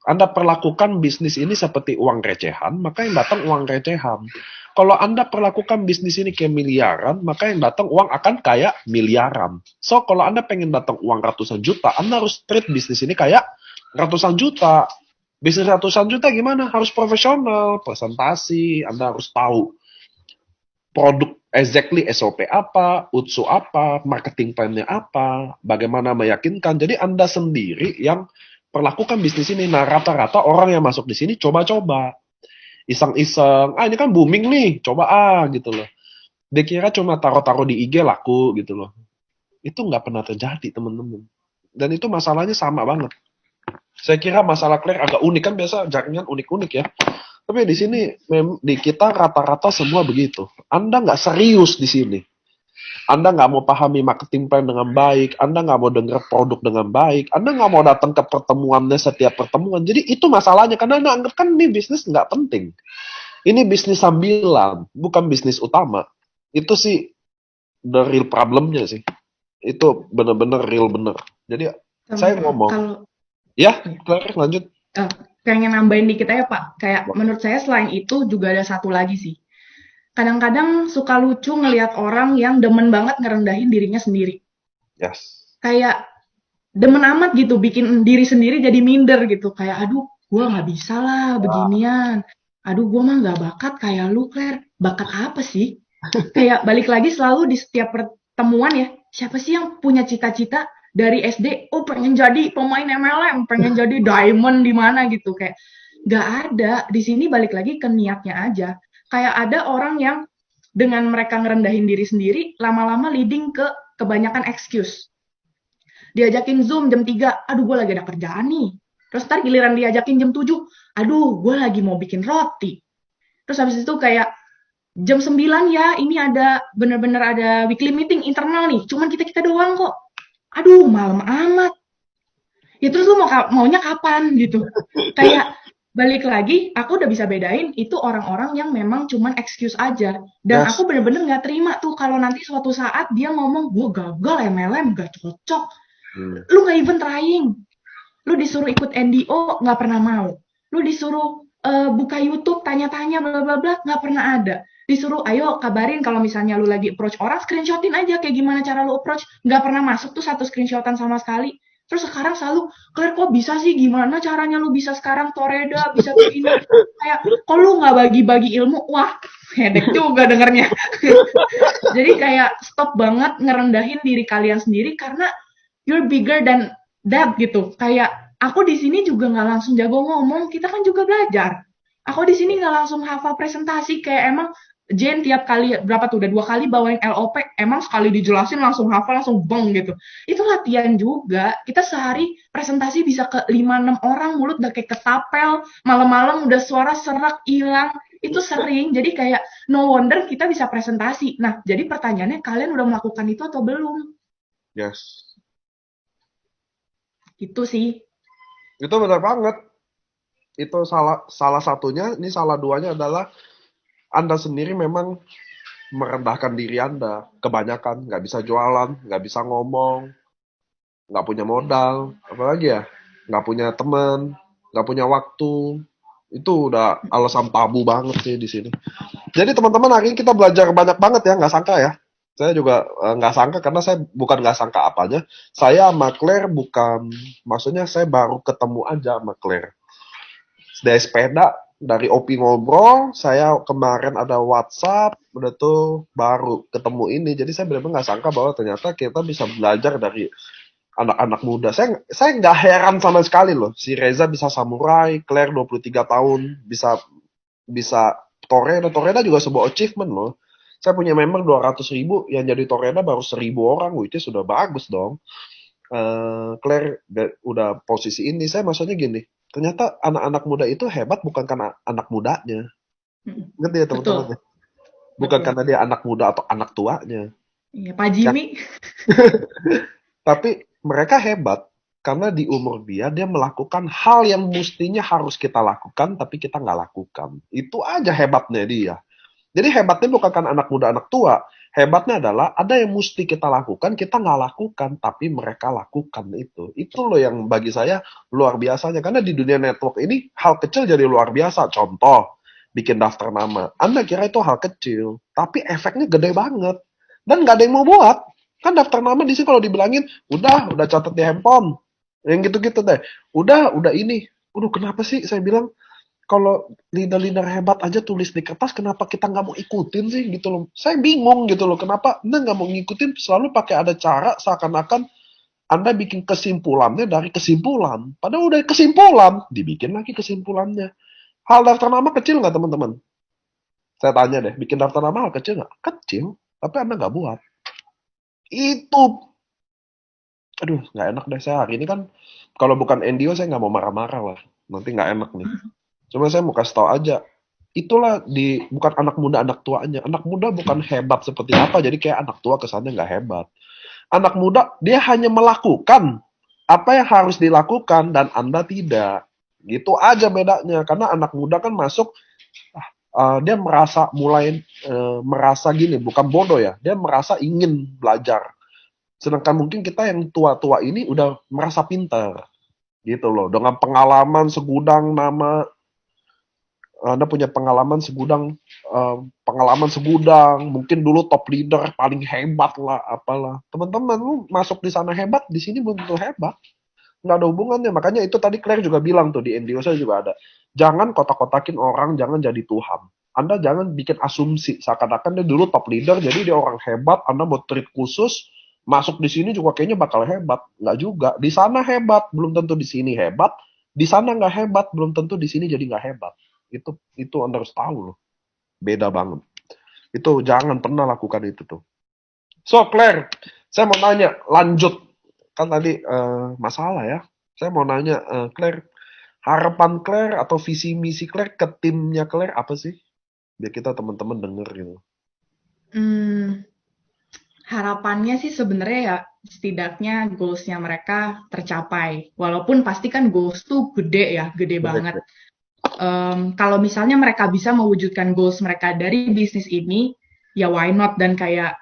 [SPEAKER 1] Anda perlakukan bisnis ini seperti uang recehan, maka yang datang uang recehan. Kalau Anda perlakukan bisnis ini kayak miliaran, maka yang datang uang akan kayak miliaran. So, kalau Anda pengen datang uang ratusan juta, Anda harus treat bisnis ini kayak ratusan juta. Bisnis ratusan juta gimana? Harus profesional, presentasi, Anda harus tahu produk exactly SOP apa, UTSU apa, marketing plan-nya apa, bagaimana meyakinkan. Jadi Anda sendiri yang perlakukan bisnis ini. Nah, rata-rata orang yang masuk di sini coba-coba. Iseng-iseng, ini kan booming nih, coba gitu loh. Dia kira cuma taruh-taruh di IG laku gitu loh. Itu nggak pernah terjadi, teman-teman. Dan itu masalahnya sama banget. Saya kira masalah Claire agak unik, kan biasa jaringan unik-unik ya. Tapi di sini di kita rata-rata semua begitu. Anda nggak serius di sini. Anda nggak mau pahami marketing plan dengan baik. Anda nggak mau dengar produk dengan baik. Anda nggak mau datang ke pertemuannya setiap pertemuan. Jadi itu masalahnya. Karena Anda anggap kan ini bisnis nggak penting. Ini bisnis sambilan, bukan bisnis utama. Itu sih the real problemnya sih. Itu bener-bener real bener. Jadi saya ngomong.
[SPEAKER 2] Kalau
[SPEAKER 1] Ya, Claire, lanjut.
[SPEAKER 2] pengen nambahin dikit aja Pak, kayak menurut saya selain itu juga ada satu lagi sih. Kadang-kadang suka lucu ngelihat orang yang demen banget ngerendahin dirinya sendiri.
[SPEAKER 1] Yes.
[SPEAKER 2] Kayak demen amat gitu, bikin diri sendiri jadi minder gitu. Kayak, aduh, gue nggak bisa lah beginian. Aduh, gue mah nggak bakat kayak lu, Claire. Bakat apa sih? Kayak balik lagi selalu di setiap pertemuan ya, siapa sih yang punya cita-cita dari SD, oh pengen jadi pemain MLM, pengen jadi diamond di mana gitu, kayak nggak ada. Di sini balik lagi ke niatnya aja. Kayak ada orang yang dengan mereka ngerendahin diri sendiri, lama-lama leading ke kebanyakan excuse. Diajakin Zoom jam 3, aduh gue lagi ada kerjaan nih. Terus ntar giliran diajakin jam 7, aduh gue lagi mau bikin roti. Terus habis itu kayak jam 9 ya, ini ada bener-bener ada weekly meeting internal nih, cuman kita-kita doang kok. Aduh, malam amat. Ya terus lu maunya kapan gitu. Kayak balik lagi, aku udah bisa bedain itu orang-orang yang memang cuman excuse aja. Dan
[SPEAKER 1] Yes.
[SPEAKER 2] aku bener-bener gak terima tuh kalau nanti suatu saat dia ngomong, gue gagal MLM, gak cocok. Lu gak even trying. Lu disuruh ikut NDO, gak pernah mau. Lu disuruh buka YouTube, tanya-tanya, bla bla bla, gak pernah ada. Disuruh, ayo kabarin kalau misalnya lu lagi approach orang, screenshotin aja kayak gimana cara lu approach. Gak pernah masuk tuh satu screenshotan sama sekali. Terus sekarang selalu, Claire kok bisa sih, gimana caranya lu bisa sekarang Toreda, bisa begini. Kayak, kok lu gak bagi-bagi ilmu? Wah, hedek juga dengernya. Jadi kayak stop banget ngerendahin diri kalian sendiri karena you're bigger than that gitu. Kayak aku di sini juga nggak langsung jago ngomong, kita kan juga belajar. Aku di sini nggak langsung hafal presentasi, kayak emang Jen tiap kali berapa tuh udah 2 kali bawain LOP, emang sekali dijelasin langsung hafal langsung beng gitu. Itu latihan juga. Kita sehari presentasi bisa ke 5-6 orang, mulut udah kayak ketapel, malam-malam udah suara serak hilang. Itu sering. Jadi kayak no wonder kita bisa presentasi. Nah, jadi pertanyaannya kalian udah melakukan itu atau belum?
[SPEAKER 1] Yes.
[SPEAKER 2] Itu sih.
[SPEAKER 1] Itu benar banget. Itu salah satunya, ini salah duanya adalah Anda sendiri memang merendahkan diri Anda. Kebanyakan nggak bisa jualan, nggak bisa ngomong, nggak punya modal, apalagi ya, nggak punya teman, nggak punya waktu. Itu udah alasan tabu banget sih di sini. Jadi teman-teman, hari ini kita belajar banyak banget ya, nggak sangka ya. Saya juga nggak sangka, karena saya bukan nggak sangka apanya. Saya sama Claire bukan, maksudnya saya baru ketemu aja sama Claire. dari sepeda, dari Opi ngobrol, saya kemarin ada WhatsApp, udah tuh baru ketemu ini. Jadi saya benar-benar nggak sangka bahwa ternyata kita bisa belajar dari anak-anak muda. Saya nggak heran sama sekali loh. Si Reza bisa samurai, Claire 23 tahun bisa bisa Toreda. Toreda juga sebuah achievement loh. Saya punya member 200.000, yang jadi Toreda baru 1.000 orang, itu sudah bagus dong. Claire udah posisi ini. Saya maksudnya gini, ternyata anak-anak muda itu hebat bukan karena anak mudanya.
[SPEAKER 2] Mm,
[SPEAKER 1] Ngerti ya teman-teman
[SPEAKER 2] betul,
[SPEAKER 1] ya? Bukan
[SPEAKER 2] betul.
[SPEAKER 1] karena dia anak muda atau anak tuanya.
[SPEAKER 2] Iya, Pak
[SPEAKER 1] Ya,
[SPEAKER 2] Jimmy.
[SPEAKER 1] tapi mereka hebat karena di umur dia melakukan hal yang mestinya harus kita lakukan, tapi kita nggak lakukan. Itu aja hebatnya dia. Jadi hebatnya bukan kan anak muda, anak tua. Hebatnya adalah ada yang mesti kita lakukan, kita nggak lakukan, tapi mereka lakukan itu. Itu loh yang bagi saya luar biasanya. Karena di dunia network ini, hal kecil jadi luar biasa. Contoh, bikin daftar nama. Anda kira itu hal kecil, tapi efeknya gede banget. Dan nggak ada yang mau buat. Kan daftar nama di sini kalau dibilangin, udah catat di handphone. Yang gitu-gitu deh. Udah ini. Udah kenapa sih saya bilang, kalau leader-leader hebat aja tulis di kertas, kenapa kita nggak mau ikutin sih gitu loh. Saya bingung gitu loh, kenapa Anda nggak mau ngikutin, selalu pakai ada cara seakan-akan Anda bikin kesimpulannya dari kesimpulan. Padahal udah kesimpulan, dibikin lagi kesimpulannya. Hal daftar nama kecil nggak teman-teman? Saya tanya deh, bikin daftar nama hal kecil nggak? Kecil, tapi Anda nggak buat. Itu, aduh nggak enak deh saya hari ini kan, kalau bukan Endio saya nggak mau marah-marah lah. Nanti nggak enak nih. Cuma saya mau kasih tahu aja, itulah bukan anak muda anak tuanya. Anak muda bukan hebat seperti apa, jadi kayak anak tua kesannya nggak hebat. Anak muda dia hanya melakukan apa yang harus dilakukan dan Anda tidak. Gitu aja bedanya. Karena anak muda kan masuk, dia merasa gini, bukan bodoh ya. Dia merasa ingin belajar. Sedangkan mungkin kita yang tua-tua ini udah merasa pintar gitu loh. Dengan pengalaman segudang nama, Anda punya pengalaman segudang, mungkin dulu top leader paling hebat lah, apalah. Teman-teman, lu masuk di sana hebat, di sini belum tentu hebat. Nggak ada hubungannya. Makanya itu tadi Claire juga bilang tuh, di NDO saya juga ada. Jangan kotak-kotakin orang, jangan jadi Tuhan. Anda jangan bikin asumsi, seakan-akan dia dulu top leader, jadi dia orang hebat, Anda mau treat khusus, masuk di sini juga kayaknya bakal hebat. Nggak juga. Di sana hebat, belum tentu di sini hebat. Di sana nggak hebat, belum tentu di sini jadi nggak hebat. Itu Anda harus tahu loh. Beda banget. Itu jangan pernah lakukan itu tuh. So, Claire, saya mau nanya, lanjut. Kan tadi masalah ya. Saya mau nanya, Claire, harapan Claire atau visi misi Claire ke timnya Claire apa sih? Biar kita teman-teman denger gitu.
[SPEAKER 2] Hmm, harapannya sih sebenarnya ya setidaknya goals-nya mereka tercapai. Walaupun pasti kan goals tuh gede ya, gede banget.
[SPEAKER 1] Gede-gede.
[SPEAKER 2] Kalau misalnya mereka bisa mewujudkan goals mereka dari bisnis ini, ya why not? Dan kayak,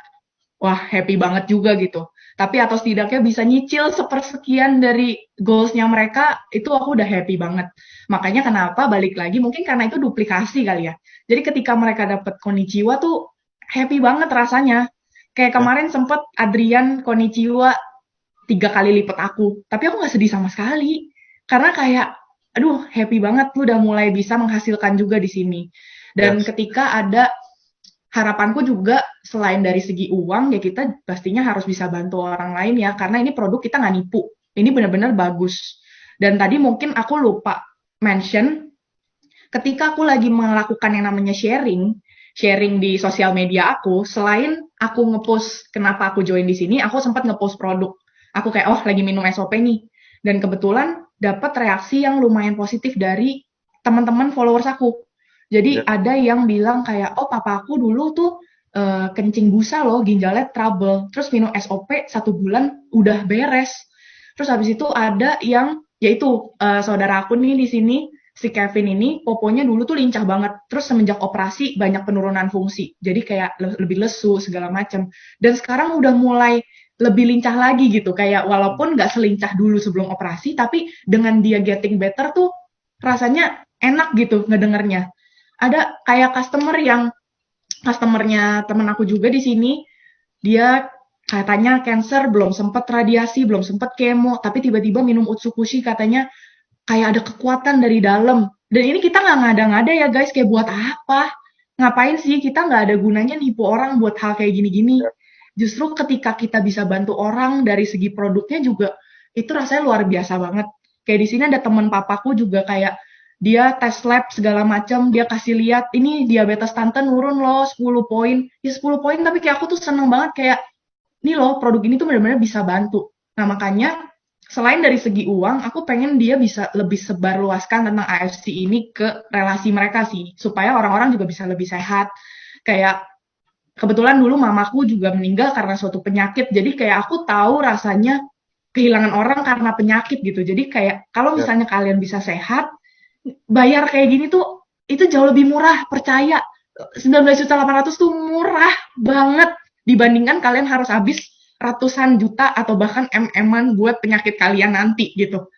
[SPEAKER 2] wah happy banget juga gitu. Tapi atau setidaknya bisa nyicil sepersekian dari goals-nya mereka, itu aku udah happy banget. Makanya kenapa balik lagi, mungkin karena itu duplikasi kali ya. Jadi ketika mereka dapat konnichiwa tuh happy banget rasanya. Kayak
[SPEAKER 1] Ya,
[SPEAKER 2] kemarin sempet Adrian konnichiwa 3 kali lipat aku, tapi aku nggak sedih sama sekali. Karena kayak, aduh happy banget lu udah mulai bisa menghasilkan juga di sini. Dan
[SPEAKER 1] yes.
[SPEAKER 2] ketika ada harapanku juga selain dari segi uang ya kita pastinya harus bisa bantu orang lain ya karena ini produk kita nggak nipu ini benar-benar bagus dan tadi mungkin aku lupa mention ketika aku lagi melakukan yang namanya sharing di sosial media aku selain aku ngepost kenapa aku join di sini aku sempat ngepost produk aku kayak oh lagi minum SOP nih dan kebetulan dapat reaksi yang lumayan positif dari teman-teman followers aku jadi
[SPEAKER 1] Ya.
[SPEAKER 2] ada yang bilang kayak, oh papa aku dulu tuh kencing busa loh, ginjalnya trouble. Terus minum SOP 1 bulan udah beres. Terus habis itu ada yang, yaitu saudara aku nih di sini, si Kevin ini, poponya dulu tuh lincah banget. Terus semenjak operasi banyak penurunan fungsi. Jadi kayak lebih lesu segala macam. Dan sekarang udah mulai lebih lincah lagi gitu. Kayak walaupun nggak selincah dulu sebelum operasi, tapi dengan dia getting better tuh rasanya enak gitu ngedengernya ada kayak customernya temen aku juga di sini dia katanya cancer belum sempat radiasi belum sempat kemo tapi tiba-tiba minum utsukushi katanya kayak ada kekuatan dari dalam Dan ini kita nggak ngada-ngada ya guys, kayak buat apa? Ngapain sih kita nggak ada gunanya nipu orang buat hal kayak gini-gini. Justru ketika kita bisa bantu orang dari segi produknya juga, itu rasanya luar biasa banget. Kayak di sini ada teman papaku juga kayak dia tes lab segala macam, dia kasih lihat ini diabetes tante nurun loh 10 poin. Ya 10 poin tapi kayak aku tuh seneng banget kayak nih loh produk ini tuh benar-benar bisa bantu. Nah makanya selain dari segi uang, aku pengen dia bisa lebih sebarluaskan tentang AFC ini ke relasi mereka sih, supaya orang-orang juga bisa lebih sehat. Kayak kebetulan dulu mamaku juga meninggal karena suatu penyakit, jadi kayak aku tahu rasanya kehilangan orang karena penyakit gitu. Jadi kayak kalau
[SPEAKER 1] Ya.
[SPEAKER 2] misalnya kalian bisa sehat, bayar kayak gini tuh itu jauh lebih murah, percaya. 19.800.000 tuh murah banget dibandingkan kalian harus habis ratusan juta atau bahkan MM-an buat penyakit kalian nanti gitu.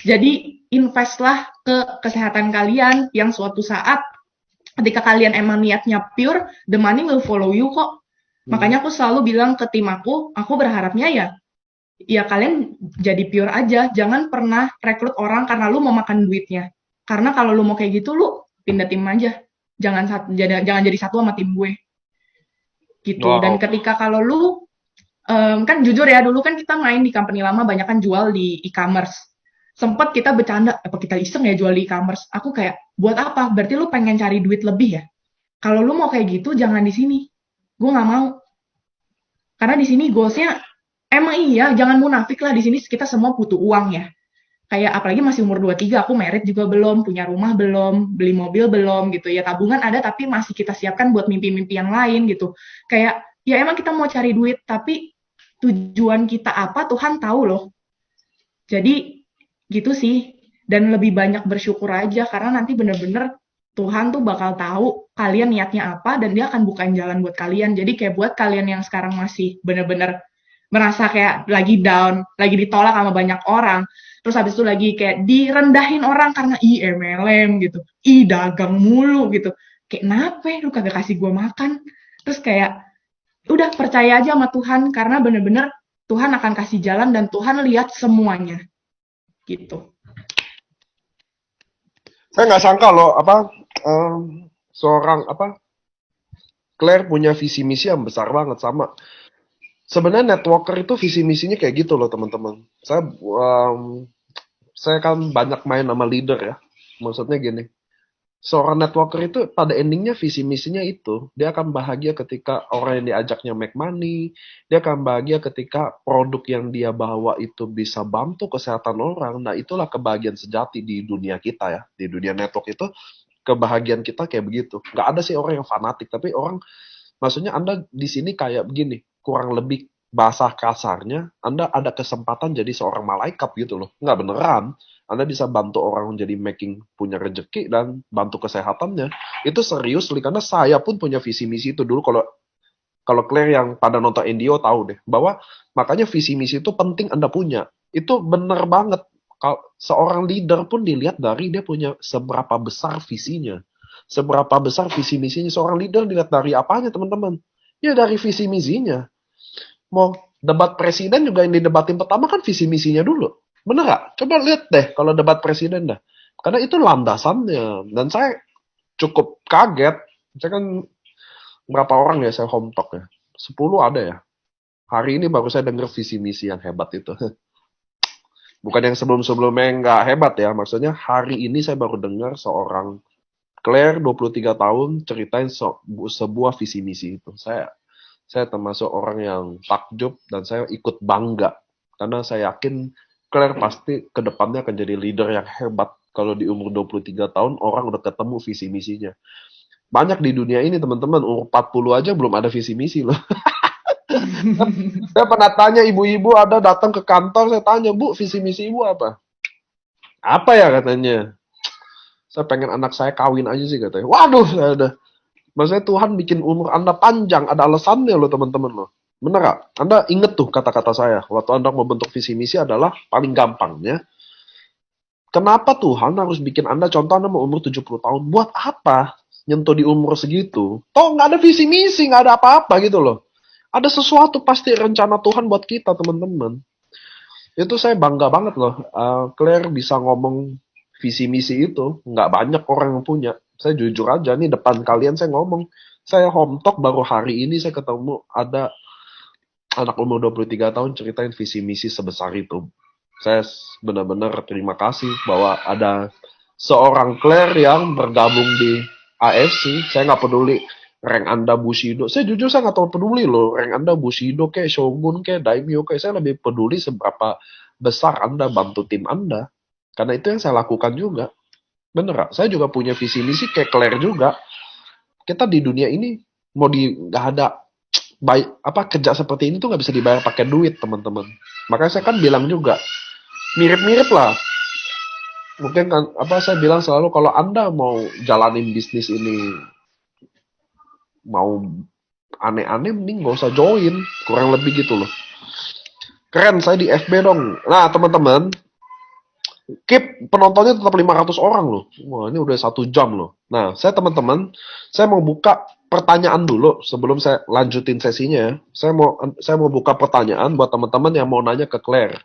[SPEAKER 2] Jadi investlah ke kesehatan kalian yang suatu saat ketika kalian emang niatnya pure, the money will follow you kok.
[SPEAKER 1] Hmm.
[SPEAKER 2] Makanya aku selalu bilang ke tim aku berharapnya ya kalian jadi pure aja, jangan pernah rekrut orang karena lu mau makan duitnya. Karena kalau lu mau kayak gitu lu pindah tim aja. Jangan jadi satu sama tim gue gitu. Dan
[SPEAKER 1] Wow.
[SPEAKER 2] ketika kalau lu kan jujur ya dulu kan kita main di company lama banyak kan jual di e-commerce. Sempat kita bercanda apa kita iseng ya jual di e-commerce. Aku kayak buat apa? Berarti lu pengen cari duit lebih ya? Kalau lu mau kayak gitu jangan di sini. Gue nggak mau. Karena di sini goalsnya emang iya jangan munafik lah di sini kita semua butuh uang ya. Kayak apalagi masih umur 23, aku merit juga belum, punya rumah belum, beli mobil belum gitu ya. Tabungan ada tapi masih kita siapkan buat mimpi-mimpi yang lain gitu. Kayak ya emang kita mau cari duit tapi tujuan kita apa Tuhan tahu loh. Jadi gitu sih. Dan lebih banyak bersyukur aja karena nanti bener-bener Tuhan tuh bakal tahu kalian niatnya apa dan dia akan bukain jalan buat kalian. Jadi kayak buat kalian yang sekarang masih bener-bener merasa kayak lagi down, lagi ditolak sama banyak orang, terus habis itu lagi kayak direndahin orang karena MLM gitu, dagang mulu gitu. Kayak kenapa lu kagak kasih gue makan? Terus kayak udah percaya aja sama Tuhan karena bener-bener Tuhan akan kasih jalan dan Tuhan lihat semuanya gitu.
[SPEAKER 1] Saya nggak sangka loh seorang Claire punya visi misi yang besar banget sama. Sebenarnya networker itu visi misinya kayak gitu loh teman-teman. Saya kan banyak main sama leader ya. Maksudnya gini, seorang networker itu pada endingnya visi misinya itu dia akan bahagia ketika orang yang diajaknya make money, dia akan bahagia ketika produk yang dia bawa itu bisa bantu kesehatan orang. Nah itulah kebahagiaan sejati di dunia kita ya, di dunia network itu kebahagiaan kita kayak begitu. Nggak ada sih orang yang fanatik, tapi orang, maksudnya Anda di sini kayak begini, kurang lebih bahasa kasarnya, Anda ada kesempatan jadi seorang malaikat gitu loh. Nggak beneran. Anda bisa bantu orang jadi making punya rezeki dan bantu kesehatannya. Itu serius, karena saya pun punya visi misi itu dulu. Kalau kalau Claire yang pada nonton NDO tahu deh, bahwa makanya visi misi itu penting Anda punya. Itu bener banget. Kalau seorang leader pun dilihat dari dia punya seberapa besar visinya. Seberapa besar visi misinya. Seorang leader dilihat dari apanya teman-teman? Ya dari visi misinya. Mau debat presiden juga yang didebatin pertama kan visi misinya dulu. Bener gak? Coba lihat deh kalau debat presiden dah. Karena itu landasannya. Dan saya cukup kaget. Saya kan berapa orang ya saya home talk ya? 10 ada ya. Hari ini baru saya dengar visi misi yang hebat itu. Bukan yang sebelum-sebelumnya nggak hebat ya. Maksudnya hari ini saya baru dengar seorang Claire 23 tahun ceritain sebuah visi misi itu. Saya termasuk orang yang takjub dan saya ikut bangga. Karena saya yakin Claire pasti ke depannya akan jadi leader yang hebat. Kalau di umur 23 tahun orang udah ketemu visi misinya. Banyak di dunia ini teman-teman, umur 40 aja belum ada visi misi loh. Saya pernah tanya ibu-ibu ada datang ke kantor, saya tanya, Bu, visi misi ibu apa? Apa ya katanya? Saya pengen anak saya kawin aja sih katanya. Waduh, saya udah. Maksudnya Tuhan bikin umur Anda panjang, ada alasannya loh teman-teman loh. Bener gak? Anda inget tuh kata-kata saya. Waktu Anda mau bentuk visi misi adalah paling gampangnya. Kenapa Tuhan harus bikin Anda, contoh Anda mau umur 70 tahun. Buat apa? Nyentuh di umur segitu. Toh nggak ada visi misi, nggak ada apa-apa gitu loh. Ada sesuatu pasti rencana Tuhan buat kita teman-teman. Itu saya bangga banget loh. Claire bisa ngomong visi misi itu. Nggak banyak orang yang punya. Saya jujur aja nih depan kalian saya ngomong. Saya home talk baru hari ini saya ketemu ada anak umur 23 tahun ceritain visi misi sebesar itu. Saya benar-benar terima kasih bahwa ada seorang Claire yang bergabung di AFC. Saya nggak peduli rank Anda Bushido. Saya jujur saya nggak terlalu peduli loh rank Anda Bushido kayak Shogun kayak Daimyo kayak saya lebih peduli seberapa besar Anda bantu tim Anda. Karena itu yang saya lakukan juga. Bener, saya juga punya visi misi kayak Claire juga. Kita di dunia ini mau nggak ada baik apa kerja seperti ini tuh nggak bisa dibayar pakai duit teman-teman. Makanya saya kan bilang juga mirip-mirip lah. Mungkin kan apa saya bilang selalu kalau Anda mau jalanin bisnis ini mau aneh-aneh mending nggak usah join, kurang lebih gitu loh. Keren saya di FB dong. Nah teman-teman, keep penontonnya tetap 500 orang loh. Wah ini udah 1 jam loh. Nah saya teman-teman, saya mau buka pertanyaan dulu sebelum saya lanjutin sesinya. Saya mau buka pertanyaan buat teman-teman yang mau nanya ke Claire.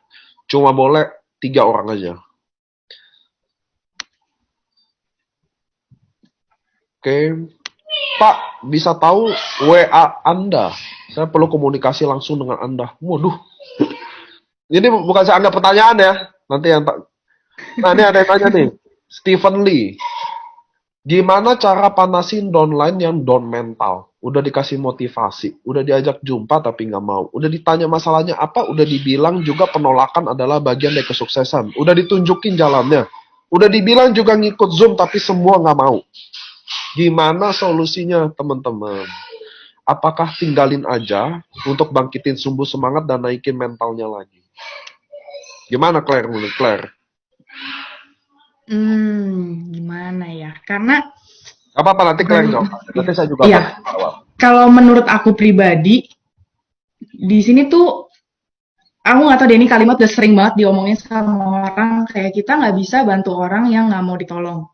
[SPEAKER 1] Cuma boleh 3 orang aja. Oke, Pak, bisa tahu WA Anda? Saya perlu komunikasi langsung dengan Anda. Waduh, ini bukan saya anggap pertanyaan ya. Nanti yang tak. Nah, ini ada yang tanya nih. Stephen Lee, gimana cara panasin downline yang down mental? Udah dikasih motivasi, udah diajak jumpa tapi nggak mau. Udah ditanya masalahnya apa, udah dibilang juga penolakan adalah bagian dari kesuksesan. Udah ditunjukin jalannya. Udah dibilang juga ngikut Zoom tapi semua nggak mau. Gimana solusinya teman-teman? Apakah tinggalin aja untuk bangkitin sumbu semangat dan naikin mentalnya lagi? Gimana Claire menurut Claire?
[SPEAKER 2] Gimana ya? Karena
[SPEAKER 1] Apa-apa nanti Claire jawab. Nanti saya juga
[SPEAKER 2] iya,
[SPEAKER 1] akan jawab.
[SPEAKER 2] kalau menurut aku pribadi, di sini tuh aku nggak tahu deh ini kalimat udah sering banget diomongin sama orang kayak kita nggak bisa bantu orang yang nggak mau ditolong.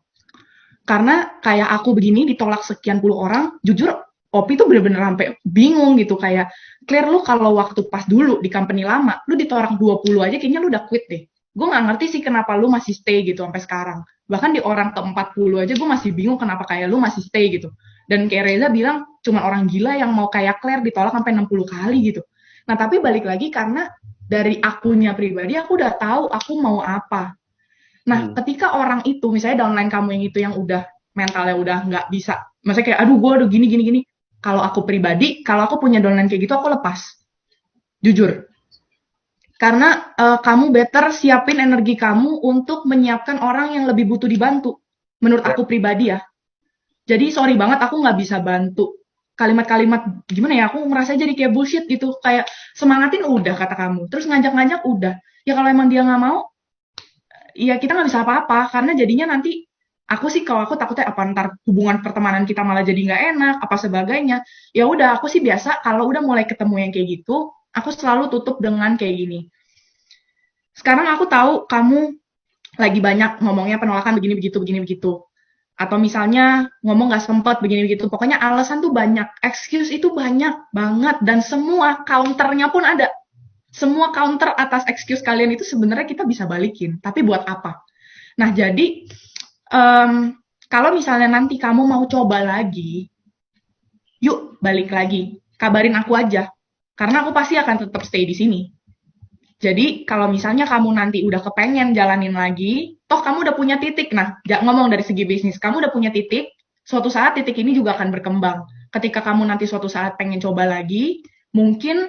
[SPEAKER 2] Karena kayak aku begini ditolak sekian puluh orang, jujur Opi tuh bener-bener sampai bingung gitu kayak Claire lu kalau waktu pas dulu di company lama, lu ditolak 20 aja kayaknya lu udah quit deh. Gue nggak ngerti sih kenapa lu masih stay gitu sampai sekarang. Bahkan di orang ke-40 aja gue masih bingung kenapa kayak lu masih stay gitu. Dan kayak Reza bilang cuma orang gila yang mau kayak Claire ditolak sampai 60 kali gitu. Nah, tapi balik lagi karena dari akunya pribadi aku udah tahu aku mau apa. Nah, ketika orang itu, misalnya downline kamu yang itu yang udah mentalnya udah nggak bisa, maksudnya kayak, aduh gue udah gini, kalau aku pribadi, kalau aku punya downline kayak gitu, aku lepas. Jujur. Karena kamu better siapin energi kamu untuk menyiapkan orang yang lebih butuh dibantu. Menurut aku pribadi ya. Jadi sorry banget, aku nggak bisa bantu. Kalimat-kalimat gimana ya, aku ngerasa jadi kayak bullshit gitu. Kayak semangatin udah kata kamu. Terus ngajak-ngajak udah. Ya kalau emang dia nggak mau, ya kita nggak bisa apa-apa karena jadinya nanti aku sih kalau aku takutnya apa ntar hubungan pertemanan kita malah jadi nggak enak apa sebagainya. Ya udah aku sih biasa kalau udah mulai ketemu yang kayak gitu aku selalu tutup dengan kayak gini. Sekarang aku tahu kamu lagi banyak ngomongnya penolakan begini begitu atau misalnya ngomong nggak sempet begini begitu, pokoknya alasan tuh banyak, excuse itu banyak banget dan semua counternya pun ada. Semua counter atas excuse kalian itu sebenarnya kita bisa balikin, tapi buat apa? Nah, jadi kalau misalnya nanti kamu mau coba lagi, yuk balik lagi, kabarin aku aja, karena aku pasti akan tetap stay di sini. Jadi kalau misalnya kamu nanti udah kepengen jalanin lagi, toh kamu udah punya titik. Nah, ngomong dari segi bisnis, kamu udah punya titik, suatu saat titik ini juga akan berkembang. Ketika kamu nanti suatu saat pengen coba lagi, mungkin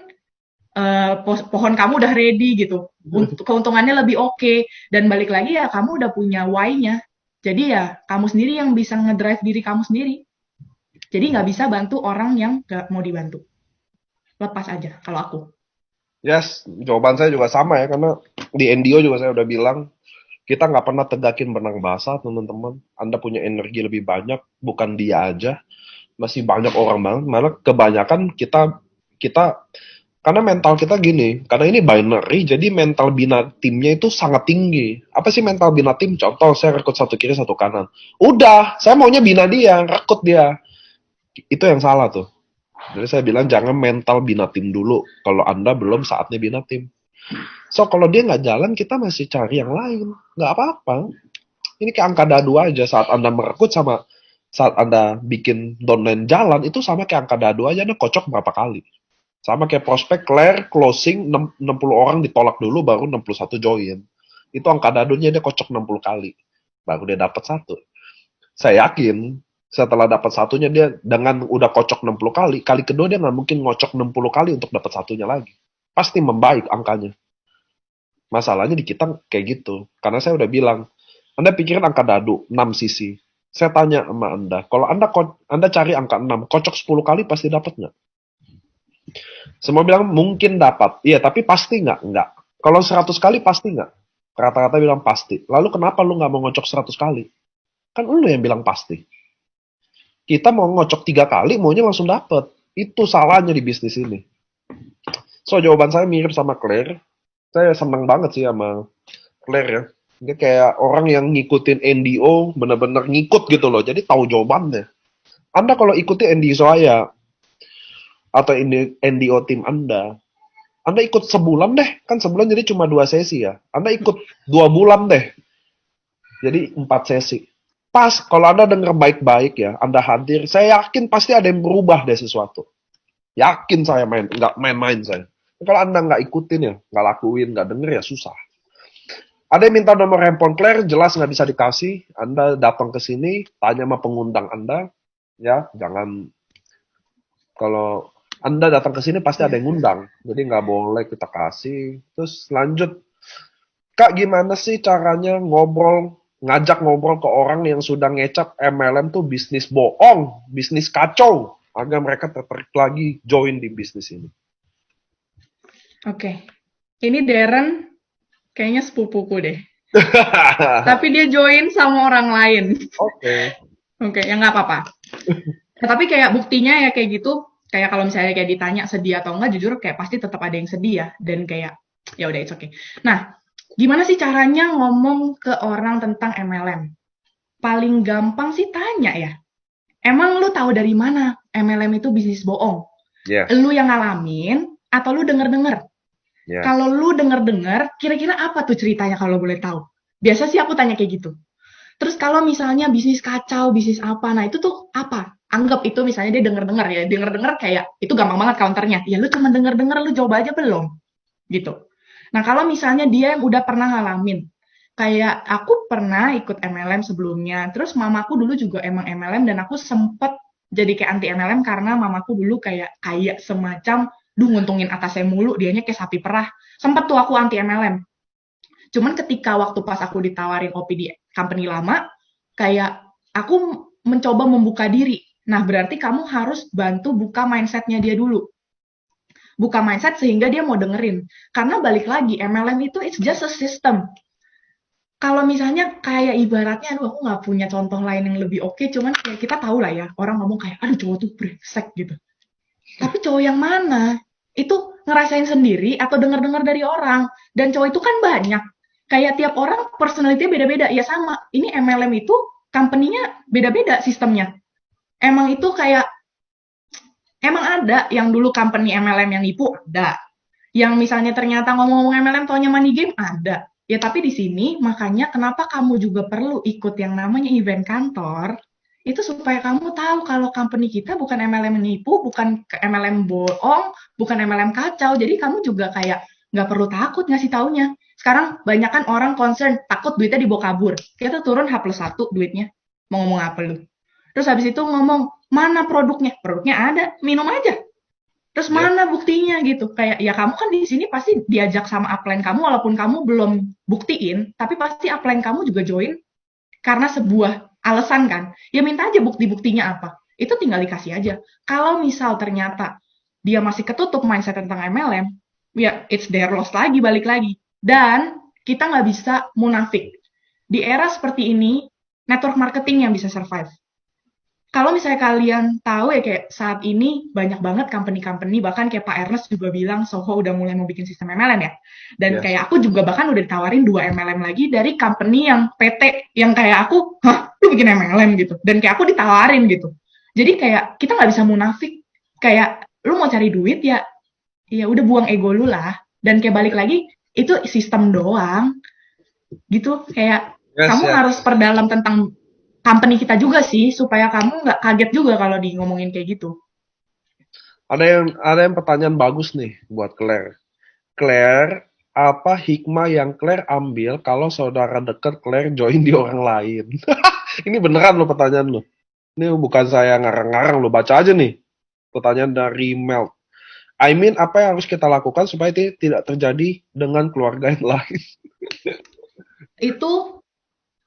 [SPEAKER 2] pohon kamu udah ready gitu, keuntungannya lebih oke, dan balik lagi ya kamu udah punya why-nya, jadi ya kamu sendiri yang bisa ngedrive diri kamu sendiri, jadi nggak bisa bantu orang yang nggak mau dibantu, lepas aja kalau aku.
[SPEAKER 1] Yes, jawaban saya juga sama ya karena di NDO juga saya udah bilang kita nggak pernah tegakin benang basah teman-teman. Anda punya energi lebih banyak, bukan dia aja, masih banyak orang banget. Malah kebanyakan kita karena mental kita gini, karena ini binary, jadi mental bina timnya itu sangat tinggi. Apa sih mental bina tim? Contoh, saya rekrut satu kiri, satu kanan. Udah, saya maunya bina dia, rekrut dia. Itu yang salah tuh. Jadi saya bilang jangan mental bina tim dulu, kalau Anda belum saatnya bina tim. So, kalau dia nggak jalan, kita masih cari yang lain. Nggak apa-apa. Ini kayak angka dadu aja saat Anda merekrut sama saat Anda bikin downline jalan itu sama kayak angka dadu aja, Anda kocok berapa kali. Sama kayak prospek, clear, closing, 60 orang ditolak dulu, baru 61 join. Itu angka dadunya dia kocok 60 kali. Baru dia dapat satu. Saya yakin, setelah dapat satunya dia dengan udah kocok 60 kali, kali kedua dia nggak mungkin ngocok 60 kali untuk dapat satunya lagi. Pasti membaik angkanya. Masalahnya di kita kayak gitu. Karena saya udah bilang, Anda pikirin angka dadu, 6 sisi. Saya tanya sama Anda, kalau Anda cari angka 6, kocok 10 kali pasti dapat nggak? Semua bilang mungkin dapat. Iya, tapi pasti nggak? Nggak. Kalau 100 kali pasti nggak? Rata-rata bilang pasti. Lalu kenapa lu nggak mau ngocok 100 kali? Kan lu yang bilang pasti. Kita mau ngocok 3 kali, maunya langsung dapet. Itu salahnya di bisnis ini. So, jawaban saya mirip sama Claire. Saya seneng banget sih sama Claire ya. Dia kayak orang yang ngikutin NDO, bener-bener ngikut gitu loh. Jadi tahu jawabannya. Anda kalau ikuti NDO saya, atau NDO tim Anda ikut sebulan deh, kan sebulan jadi cuma 2 sesi ya. Anda ikut 2 bulan deh, jadi 4 sesi. Pas kalau Anda dengar baik-baik ya, Anda hadir, saya yakin pasti ada yang berubah deh sesuatu. Yakin saya nggak main-main saya. Kalau Anda nggak ikutin ya, nggak lakuin, nggak denger ya susah. Ada yang minta nomor handphone Claire, jelas nggak bisa dikasih. Anda datang ke sini, tanya sama pengundang Anda, ya jangan kalau Anda datang ke sini pasti ada yang ngundang, jadi nggak boleh kita kasih. Terus lanjut, Kak gimana sih caranya ngajak ngobrol ke orang yang sudah ngecap MLM tuh bisnis bohong, bisnis kacau, agar mereka tertarik lagi join di bisnis ini.
[SPEAKER 2] Oke. Ini Darren kayaknya sepupuku deh. Tapi dia join sama orang lain.
[SPEAKER 1] Oke.
[SPEAKER 2] Oke, ya nggak apa-apa. Nah, tapi kayak buktinya ya kayak gitu, kayak kalau misalnya kayak ditanya sedih atau enggak, jujur kayak pasti tetap ada yang sedih ya. Dan kayak, ya udah, it's okay. Nah, gimana sih caranya ngomong ke orang tentang MLM? Paling gampang sih tanya ya. Emang lu tahu dari mana MLM itu bisnis bohong?
[SPEAKER 1] Yes.
[SPEAKER 2] Lu yang ngalamin atau lu denger-denger?
[SPEAKER 1] Yes.
[SPEAKER 2] Kalau lu denger-denger, kira-kira apa tuh ceritanya kalau boleh tahu? Biasa sih aku tanya kayak gitu. Terus kalau misalnya bisnis kacau, bisnis apa, nah itu tuh apa? Anggap itu misalnya dia denger-denger ya, denger-denger kayak, itu gampang banget counternya. Ya lu cuma denger-denger, lu coba aja belum? Gitu. Nah kalau misalnya dia yang udah pernah ngalamin, kayak aku pernah ikut MLM sebelumnya, terus mamaku dulu juga emang MLM, dan aku sempet jadi kayak anti MLM karena mamaku dulu kayak semacam, nguntungin atasnya mulu, dianya kayak sapi perah. Sempet tuh aku anti MLM. Cuman ketika waktu pas aku ditawarin OP di company lama, kayak aku mencoba membuka diri. Nah, berarti kamu harus bantu buka mindset-nya dia dulu. Buka mindset sehingga dia mau dengerin. Karena balik lagi, MLM itu it's just a system. Kalau misalnya kayak ibaratnya, aduh aku nggak punya contoh lain yang lebih oke, cuman kayak kita tahu lah ya, orang ngomong kayak, aduh cowok tuh brengsek gitu. Tapi cowok yang mana? Itu ngerasain sendiri atau dengar-dengar dari orang. Dan cowok itu kan banyak. Kayak tiap orang personality beda-beda. Ya sama, ini MLM itu company-nya beda-beda sistemnya. Emang itu kayak, emang ada yang dulu company MLM yang nipu, ada. Yang misalnya ternyata ngomong-ngomong MLM taunya money game, ada. Ya tapi di sini makanya kenapa kamu juga perlu ikut yang namanya event kantor, itu supaya kamu tahu kalau company kita bukan MLM nipu, bukan MLM bohong, bukan MLM kacau. Jadi kamu juga kayak nggak perlu takut ngasih taunya. Sekarang banyak kan orang concern, takut duitnya dibawa kabur. Kita turun H+1 duitnya. Mau ngomong apa lu? Terus habis itu ngomong, mana produknya? Produknya ada, minum aja. Terus mana buktinya gitu? Kayak ya kamu kan di sini pasti diajak sama upline kamu walaupun kamu belum buktiin, tapi pasti upline kamu juga join karena sebuah alasan kan. Ya minta aja bukti-buktinya apa. Itu tinggal dikasih aja. Kalau misal ternyata dia masih ketutup mindset tentang MLM, ya it's their loss lagi, balik lagi. Dan kita nggak bisa munafik. Di era seperti ini, network marketing yang bisa survive. Kalau misalnya kalian tahu ya kayak saat ini banyak banget company-company, bahkan kayak Pak Ernest juga bilang Soho udah mulai mau bikin sistem MLM ya. Dan kayak aku juga bahkan udah ditawarin 2 MLM lagi dari company yang PT yang kayak aku, hah lu bikin MLM gitu. Dan kayak aku ditawarin gitu. Jadi kayak kita nggak bisa munafik. Kayak lu mau cari duit ya udah buang ego lu lah. Dan kayak balik lagi itu sistem doang gitu. Kayak
[SPEAKER 1] Yes,
[SPEAKER 2] kamu
[SPEAKER 1] yes.
[SPEAKER 2] harus perdalam tentang company kita juga sih, supaya kamu nggak kaget juga kalau di ngomongin kayak gitu.
[SPEAKER 1] Ada yang pertanyaan bagus nih buat Claire. Claire, apa hikmah yang Claire ambil kalau saudara dekat Claire join di orang lain? Ini beneran lo pertanyaan lo. Ini bukan saya ngarang-ngarang lo, baca aja nih. Pertanyaan dari Mel. I mean, apa yang harus kita lakukan supaya tidak terjadi dengan keluarga yang lain?
[SPEAKER 2] Itu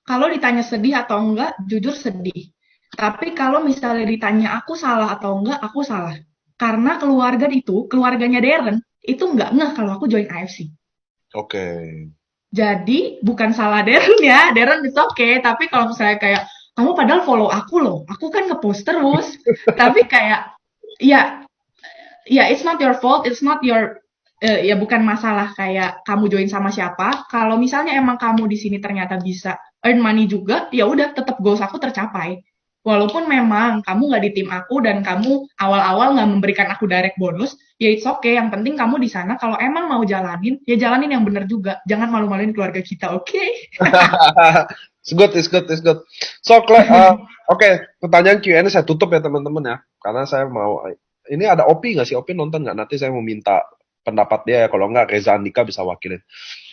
[SPEAKER 2] kalau ditanya sedih atau enggak, jujur sedih. Tapi kalau misalnya ditanya aku salah atau enggak, aku salah. Karena keluarga itu, keluarganya Darren, itu enggak ngeh kalau aku join AFC.
[SPEAKER 1] Oke.
[SPEAKER 2] Jadi bukan salah Darren ya, Darren itu oke. Tapi kalau misalnya kayak kamu padahal follow aku loh, aku kan ngepost terus. Tapi kayak ya, ya it's not your fault, it's not your ya bukan masalah kayak kamu join sama siapa. Kalau misalnya emang kamu di sini ternyata bisa earn money juga, ya udah tetap goals aku tercapai. Walaupun memang kamu nggak di tim aku dan kamu awal-awal nggak memberikan aku direct bonus, ya it's okay. Yang penting kamu di sana kalau emang mau jalanin, ya jalanin yang bener juga. Jangan malu-maluin keluarga kita, oke? Okay?
[SPEAKER 1] It's good, it's good, it's good. So, oke, pertanyaan Q&A saya tutup ya teman-teman ya. Karena saya mau, ini ada Opi nggak sih? Opi nonton nggak? Nanti saya mau minta pendapat dia ya. Kalau nggak, Reza Andika bisa wakilin.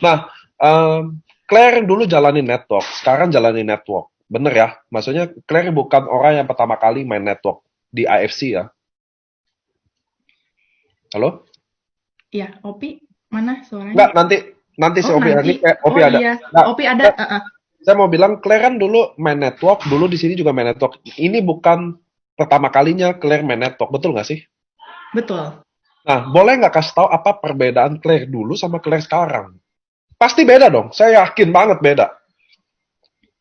[SPEAKER 1] Nah, Claire dulu jalani network, sekarang jalani network. Bener ya? Maksudnya Claire bukan orang yang pertama kali main network di AFC ya. Halo?
[SPEAKER 2] Ya, Opi, mana
[SPEAKER 1] Nggak,
[SPEAKER 2] suaranya?
[SPEAKER 1] nanti si
[SPEAKER 2] Oh,
[SPEAKER 1] Opi, nanti
[SPEAKER 2] nanti.
[SPEAKER 1] Opi
[SPEAKER 2] Oh
[SPEAKER 1] ada.
[SPEAKER 2] iya,
[SPEAKER 1] Nah,
[SPEAKER 2] Opi ada.
[SPEAKER 1] saya mau bilang Claire kan dulu main network, dulu di sini juga main network. Ini bukan pertama kalinya Claire main network, betul nggak sih?
[SPEAKER 2] Betul.
[SPEAKER 1] Nah, boleh nggak kasih tahu apa perbedaan Claire dulu sama Claire sekarang? Pasti beda dong, saya yakin banget beda.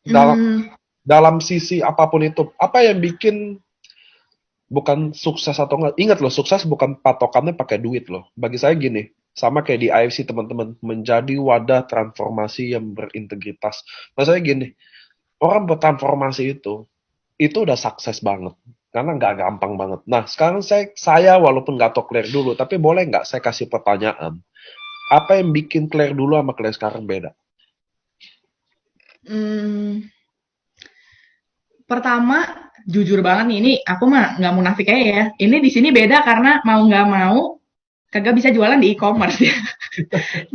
[SPEAKER 1] Dalam
[SPEAKER 2] Hmm,
[SPEAKER 1] dalam sisi apapun itu, apa yang bikin bukan sukses atau enggak? Ingat loh, sukses bukan patokannya pakai duit loh. Bagi saya gini, sama kayak di AFC teman-teman, menjadi wadah transformasi yang berintegritas. Maksudnya gini, orang bertransformasi itu udah sukses banget karena nggak gampang banget. Nah, sekarang saya walaupun nggak tahu Claire dulu, tapi boleh nggak saya kasih pertanyaan? Apa yang bikin Claire dulu sama Claire sekarang beda?
[SPEAKER 2] hmm, pertama, jujur banget nih, ini aku mah nggak munafik aja ya. Ini di sini beda karena mau nggak mau kagak bisa jualan di e-commerce ya.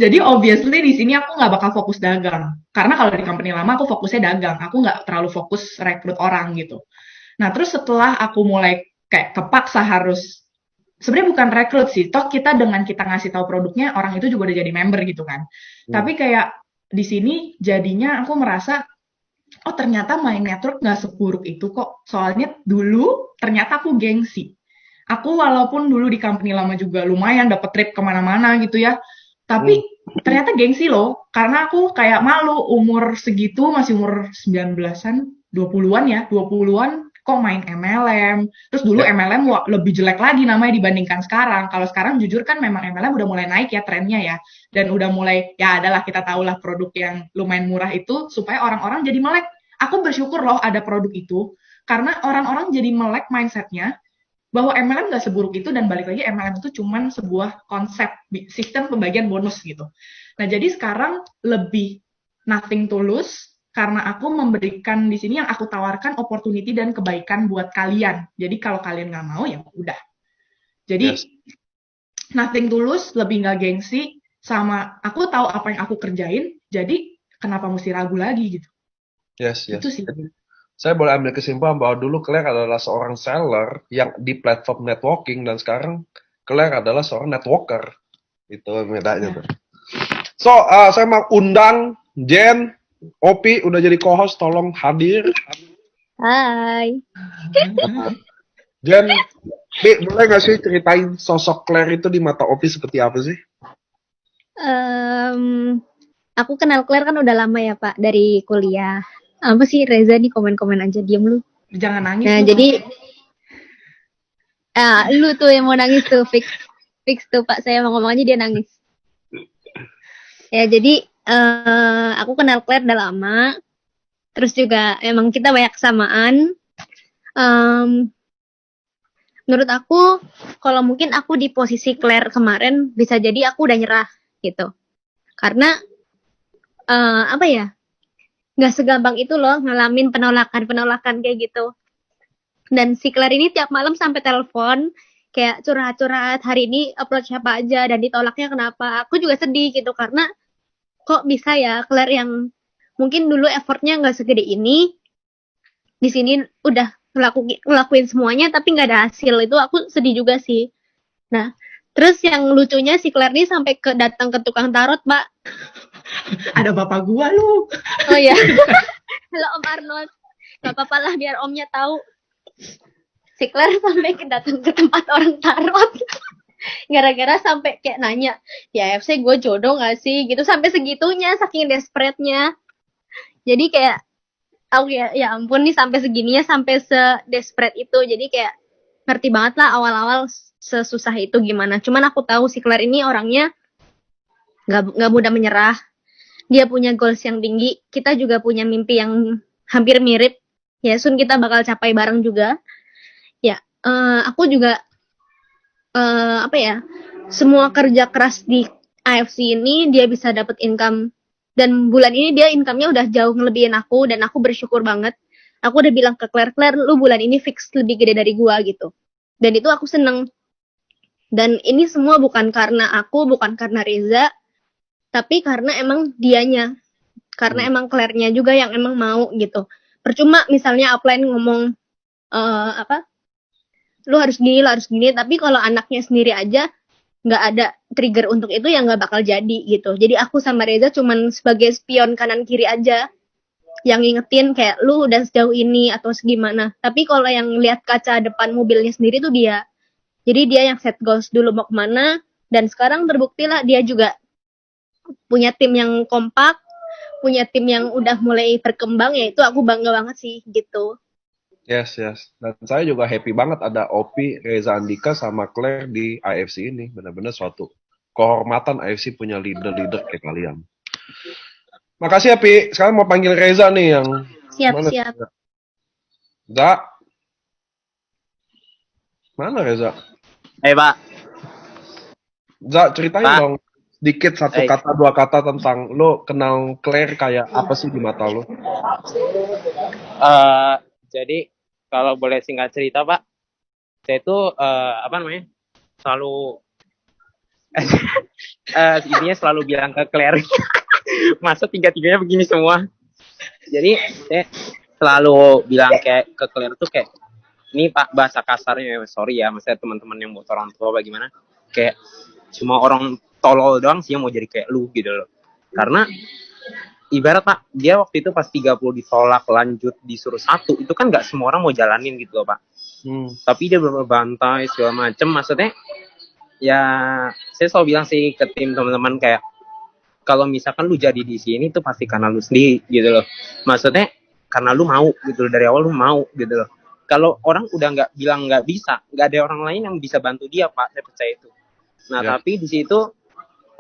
[SPEAKER 2] Jadi obviously di sini aku nggak bakal fokus dagang. Karena kalau di company lama aku fokusnya dagang. Aku nggak terlalu fokus rekrut orang gitu. Nah terus setelah aku mulai kayak kepaksa harus sebenarnya bukan rekrut sih. Toh kita dengan kita ngasih tahu produknya orang itu juga udah jadi member gitu kan.
[SPEAKER 1] Hmm.
[SPEAKER 2] Tapi kayak di sini jadinya aku merasa oh ternyata main network nggak seburuk itu kok. Soalnya dulu ternyata aku gengsi. Aku walaupun dulu di company lama juga lumayan dapat trip kemana-mana gitu ya. Tapi
[SPEAKER 1] Hmm.
[SPEAKER 2] ternyata gengsi loh. Karena aku kayak malu umur segitu masih umur 19-an, 20-an ya, 20-an kok main MLM. Terus dulu
[SPEAKER 1] Ya,
[SPEAKER 2] MLM lebih jelek lagi namanya dibandingkan sekarang. Kalau sekarang jujur kan memang MLM udah mulai naik ya trennya ya. Dan udah mulai ya adalah kita tahulah produk yang lumayan murah itu supaya orang-orang jadi melek. Aku bersyukur loh ada produk itu karena orang-orang jadi melek mindsetnya bahwa MLM nggak seburuk itu dan balik lagi MLM itu cuman sebuah konsep sistem pembagian bonus gitu. Nah jadi sekarang lebih nothing to lose karena aku memberikan di sini yang aku tawarkan opportunity dan kebaikan buat kalian. Jadi kalau kalian nggak mau ya udah.
[SPEAKER 1] yes,
[SPEAKER 2] Jadi nothing to lose, lebih nggak gengsi sama aku tahu apa yang aku kerjain. Jadi kenapa mesti ragu lagi gitu?
[SPEAKER 1] yes,
[SPEAKER 2] Itu
[SPEAKER 1] yes.
[SPEAKER 2] sih.
[SPEAKER 1] Jadi, saya boleh ambil kesimpulan bahwa dulu Claire adalah seorang seller yang di platform networking dan sekarang Claire adalah seorang networker. Itu bedanya tuh.
[SPEAKER 2] Ya.
[SPEAKER 1] So, saya mau undang Jen, Opi udah jadi co-host, tolong hadir.
[SPEAKER 3] Hai.
[SPEAKER 1] Jen, Pi, boleh nggak sih ceritain sosok Claire itu di mata Opi seperti apa sih?
[SPEAKER 3] Em, aku kenal Claire kan udah lama ya Pak, dari kuliah. Apa sih Reza nih komen-komen aja, diem lu.
[SPEAKER 2] Jangan nangis
[SPEAKER 3] Nah
[SPEAKER 2] lu.
[SPEAKER 3] jadi, lu tuh yang mau nangis tuh, fix tuh Pak, saya mau ngomong aja dia nangis. Ya jadi, aku kenal Claire udah lama. Terus juga emang kita banyak kesamaan. Menurut aku, kalau mungkin aku di posisi Claire kemarin, bisa jadi aku udah nyerah gitu. Karena apa ya? nggak segampang itu loh ngalamin penolakan kayak gitu. Dan si Claire ini tiap malam sampai telepon kayak curhat-curhat, hari ini upload siapa aja dan ditolaknya kenapa. Aku juga sedih gitu karena kok bisa ya Claire yang mungkin dulu effortnya nggak segede ini, di sini udah ngelakuin semuanya tapi nggak ada hasil. Itu aku sedih juga sih. Nah, terus yang lucunya si Claire ini sampai datang ke tukang tarot, Mbak.
[SPEAKER 2] Ada bapak gua lu.
[SPEAKER 3] Oh ya, halo Om Arnold. Gak apa-apa lah biar Omnya tahu. Si Claire sampai datang ke tempat orang tarot. Gara-gara sampai kayak nanya, ya AFC gue jodoh gak sih? Gitu sampai segitunya, saking desperate-nya. Jadi kayak, ya ampun nih sampai segininya, sampai se-desperate itu. Jadi kayak ngerti banget lah awal-awal sesusah itu gimana. Cuman aku tahu si Claire ini orangnya gak mudah menyerah. Dia punya goals yang tinggi. Kita juga punya mimpi yang hampir mirip. Ya, soon kita bakal capai bareng juga. Ya, aku juga apa ya? Semua kerja keras di AFC ini dia bisa dapat income, dan bulan ini dia income-nya udah jauh ngelebihin aku dan aku bersyukur banget. Aku udah bilang ke Claire, lu bulan ini fix lebih gede dari gua gitu. Dan itu aku seneng. Dan ini semua bukan karena aku, bukan karena Reza, tapi karena emang dianya. Karena emang Claire-nya juga yang emang mau gitu. Percuma misalnya upline ngomong lu harus gini, tapi kalau anaknya sendiri aja nggak ada trigger untuk itu ya nggak bakal jadi gitu. Jadi aku sama Reza cuman sebagai spion kanan kiri aja yang ngingetin kayak lu udah sejauh ini atau segimana. Tapi kalau yang lihat kaca depan mobilnya sendiri tuh dia. Jadi dia yang set goals dulu mau kemana, dan sekarang terbukti lah dia juga punya tim yang kompak, punya tim yang udah mulai berkembang, ya itu aku bangga banget sih gitu.
[SPEAKER 1] Yes. Dan saya juga happy banget ada Opi, Reza Andika, sama Claire di AFC ini. Benar-benar suatu kehormatan AFC punya leader-leader kayak kalian. Makasih ya, Pi. Sekarang mau panggil Reza nih yang...
[SPEAKER 3] Siap.
[SPEAKER 1] Za? Mana Reza?
[SPEAKER 4] Pak.
[SPEAKER 1] Za, ceritain
[SPEAKER 4] Pak.
[SPEAKER 1] dong sedikit satu kata, dua kata tentang lo kenal Claire kayak apa sih di mata lo?
[SPEAKER 4] Jadi kalau boleh singkat cerita Pak, saya itu selalu intinya selalu bilang ke Claire, masa tiga-tiganya begini semua. Jadi saya selalu bilang kayak ke Claire tuh kayak, ini Pak bahasa kasarnya, sorry ya, maksudnya teman-teman yang buat orang tua bagaimana, kayak cuma orang tolol doang sih yang mau jadi kayak lu gitu loh. Karena ibarat Pak, dia waktu itu pas 30 ditolak lanjut disuruh 1, itu kan nggak semua orang mau jalanin gitu loh Pak. Tapi dia berbantai segala macem. Maksudnya ya saya selalu bilang sih ke tim teman-teman kayak, kalau misalkan lu jadi di sini tuh pasti karena lu sendiri gitu loh. Maksudnya karena lu mau gitu loh, dari awal lu mau gitu loh. Kalau orang udah nggak bilang nggak bisa, nggak ada orang lain yang bisa bantu dia Pak, saya percaya itu. Nah tapi di situ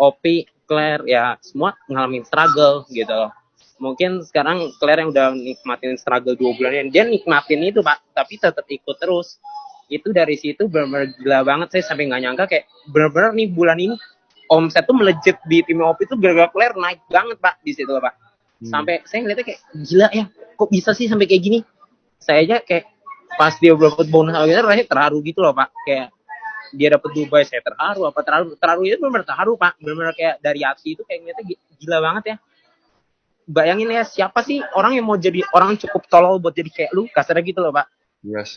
[SPEAKER 4] Opi, Claire ya semua ngalamin struggle gitu loh. Mungkin sekarang Claire yang udah nikmatin struggle 2 bulan, dia nikmatin itu Pak, tapi tetap ikut terus. Itu dari situ benar-benar gila banget, saya sampai nggak nyangka kayak benar-benar nih bulan ini omset tuh melejit di tim Opi tuh gara-gara Claire naik banget Pak di situ Pak. Sampai saya ngeliatnya kayak gila ya, kok bisa sih sampai kayak gini. Saya aja kayak pas dia dapat bonus gitu rasanya terharu gitu loh Pak, kayak dia dapat Dubai saya terharu itu benar-benar terharu Pak, benar-benar kayak dari hati itu kayak ngeliatnya gila banget ya. Bayangin ya, siapa sih orang yang mau jadi orang cukup tolol buat jadi kayak lu, kasarnya gitu loh Pak.
[SPEAKER 1] Yes.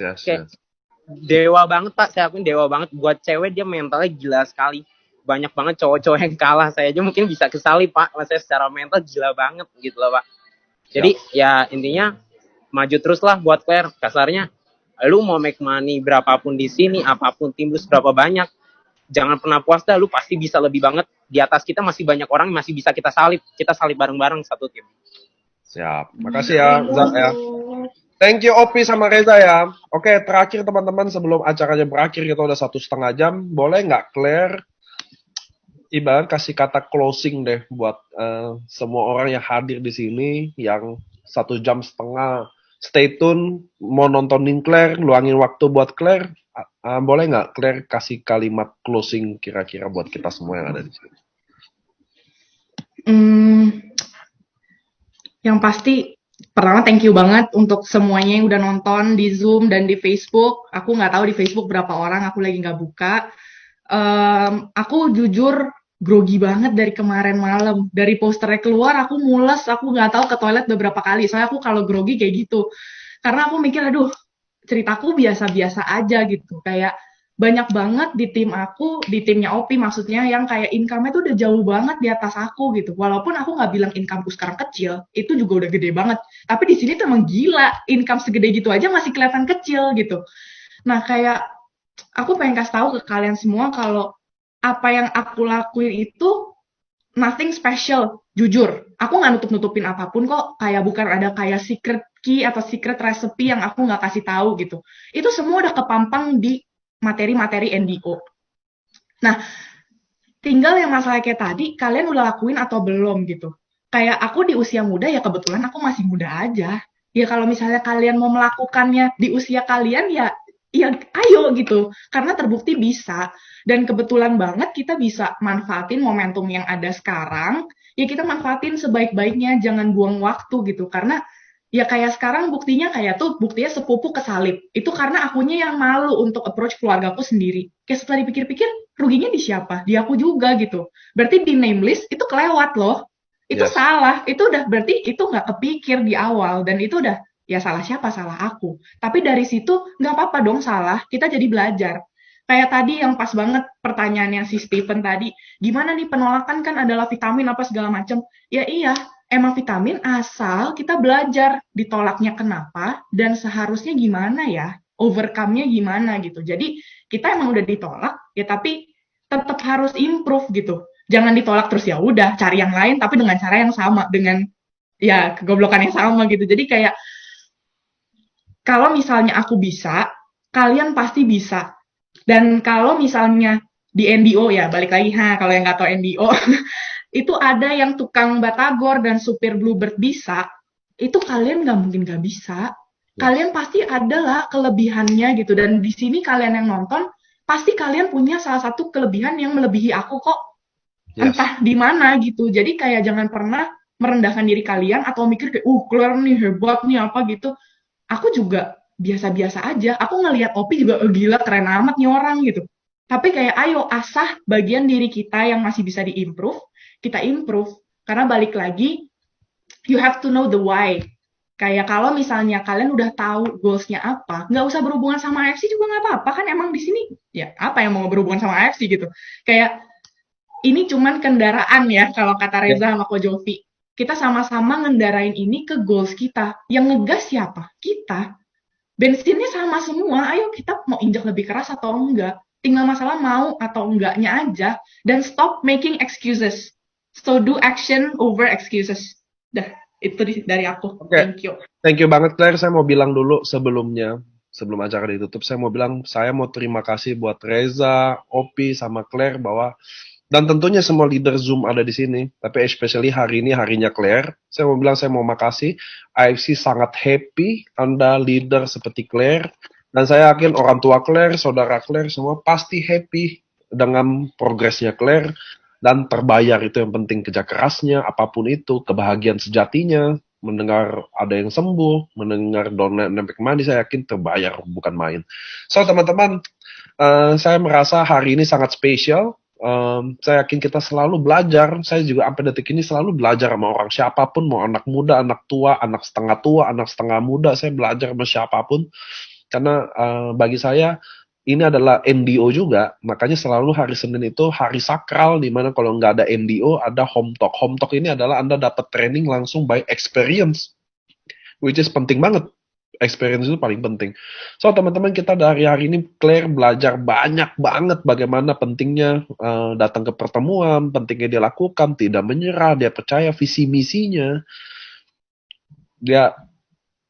[SPEAKER 4] Dewa banget Pak, saya akuin dewa banget. Buat cewek dia mentalnya gila sekali. Banyak banget cowok-cowok yang kalah, saya aja mungkin bisa kesalip Pak, maksudnya secara mental gila banget gitu loh Pak. Jadi ya intinya maju terus lah buat Claire, kasarnya lu mau make money berapapun di sini, apapun tim lu seberapa banyak, jangan pernah puas dah, lu pasti bisa lebih banget. Di atas kita masih banyak orang masih bisa kita salip bareng-bareng satu tim.
[SPEAKER 1] Siap, makasih ya Zak ya. Thank you Opi sama Reza ya. Oke, terakhir teman-teman sebelum acaranya berakhir, kita udah 1,5 jam, boleh nggak Claire ibarat kasih kata closing deh buat semua orang yang hadir di sini, yang 1,5 jam stay tune, mau nontonin Claire, luangin waktu buat Claire, boleh nggak Claire kasih kalimat closing kira-kira buat kita semua yang ada di sini?
[SPEAKER 2] Yang pasti, pertama thank you banget untuk semuanya yang udah nonton di Zoom dan di Facebook. Aku nggak tahu di Facebook berapa orang, aku lagi nggak buka. Aku jujur grogi banget dari kemarin malam. Dari posternya keluar, aku mules, aku nggak tahu ke toilet beberapa kali. Soalnya aku kalau grogi kayak gitu. Karena aku mikir, aduh, ceritaku biasa-biasa aja gitu. Kayak banyak banget di tim aku, di timnya Opi maksudnya, yang kayak income-nya tuh udah jauh banget di atas aku gitu. Walaupun aku nggak bilang income-ku sekarang kecil, itu juga udah gede banget. Tapi di sini tuh emang gila, income segede gitu aja masih kelihatan kecil gitu. Nah, kayak aku pengen kasih tahu ke kalian semua kalau apa yang aku lakuin itu nothing special, jujur. Aku nggak nutup-nutupin apapun kok, kayak bukan ada kayak secret key atau secret recipe yang aku nggak kasih tahu gitu. Itu semua udah kepampang di materi-materi NDO. Nah, tinggal yang masalah kayak tadi, kalian udah lakuin atau belum gitu. Kayak aku di usia muda, ya kebetulan aku masih muda aja. Ya kalau misalnya kalian mau melakukannya di usia kalian, ya ayo gitu. Karena terbukti bisa. Dan kebetulan banget kita bisa manfaatin momentum yang ada sekarang, ya kita manfaatin sebaik-baiknya, jangan buang waktu gitu. Karena ya kayak sekarang buktinya kayak tuh, buktinya sepupu kesalip. Itu karena akunya yang malu untuk approach keluargaku sendiri. Kayak setelah dipikir-pikir, ruginya di siapa? Di aku juga gitu. Berarti di name list itu kelewat loh. Itu
[SPEAKER 1] Yes.
[SPEAKER 2] salah. Itu udah berarti itu nggak kepikir di awal. Dan itu udah, ya salah siapa? Salah aku. Tapi dari situ nggak apa-apa dong salah. Kita jadi belajar. Kayak tadi yang pas banget pertanyaannya si Stephen tadi, gimana nih penolakan kan adalah vitamin apa segala macam. Ya iya, emang vitamin asal kita belajar ditolaknya kenapa dan seharusnya gimana ya, overcome-nya gimana gitu. Jadi kita emang udah ditolak ya tapi tetap harus improve gitu. Jangan ditolak terus ya udah cari yang lain tapi dengan cara yang sama dengan ya kegoblokan yang sama gitu. Jadi kayak kalau misalnya aku bisa, kalian pasti bisa. Dan kalau misalnya di NDO ya balik lagi kalau yang nggak tahu NDO itu ada yang tukang batagor dan supir Bluebird bisa, itu kalian nggak mungkin nggak bisa.
[SPEAKER 1] Yes.
[SPEAKER 2] Kalian pasti adalah kelebihannya gitu. Dan di sini kalian yang nonton, pasti kalian punya salah satu kelebihan yang melebihi aku kok.
[SPEAKER 1] Yes.
[SPEAKER 2] Entah di mana gitu. Jadi kayak jangan pernah merendahkan diri kalian atau mikir kayak, Claire nih hebat nih apa gitu. Aku juga biasa-biasa aja. Aku ngelihat Opi juga, gila keren amat nih orang gitu. Tapi kayak ayo asah bagian diri kita yang masih bisa diimprove, kita improve. Karena balik lagi, you have to know the why. Kayak kalau misalnya kalian udah tahu goals-nya apa, nggak usah berhubungan sama AFC juga nggak apa-apa kan emang di sini ya apa yang mau berhubungan sama AFC gitu. Kayak ini cuman kendaraan ya kalau kata Reza sama Ko Jovi. Kita sama-sama ngendarain ini ke goals kita. Yang ngegas siapa? Kita. Bensinnya sama semua, ayo kita mau injak lebih keras atau enggak. Tinggal masalah mau atau enggaknya aja. Dan stop making excuses. So do action over excuses. Dah, itu dari aku.
[SPEAKER 1] Oke.
[SPEAKER 2] Thank you.
[SPEAKER 1] Thank you banget Claire, saya mau bilang dulu sebelumnya, sebelum acara ditutup, saya mau bilang saya mau terima kasih buat Reza, Opi, sama Claire bahwa dan tentunya semua leader Zoom ada di sini, tapi especially hari ini harinya Claire. Saya mau bilang saya mau makasih, AFC sangat happy Anda leader seperti Claire, dan saya yakin orang tua Claire, saudara Claire semua pasti happy dengan progresnya Claire, dan terbayar itu yang penting kerja kerasnya, apapun itu, kebahagiaan sejatinya, mendengar ada yang sembuh, mendengar donat nempel mandi, saya yakin terbayar, bukan main. So teman-teman, saya merasa hari ini sangat spesial. Saya yakin kita selalu belajar. Saya juga sampai detik ini selalu belajar sama orang siapapun, mau anak muda, anak tua, anak setengah muda. Saya belajar sama siapapun karena bagi saya ini adalah NDO juga. Makanya selalu hari Senin itu hari sakral, di mana kalau nggak ada NDO ada home talk. Home talk ini adalah Anda dapat training langsung by experience, which is penting banget. Experience itu paling penting. So teman-teman, kita dari hari ini Claire belajar banyak banget bagaimana pentingnya datang ke pertemuan, pentingnya dia lakukan, tidak menyerah, dia percaya visi misinya, dia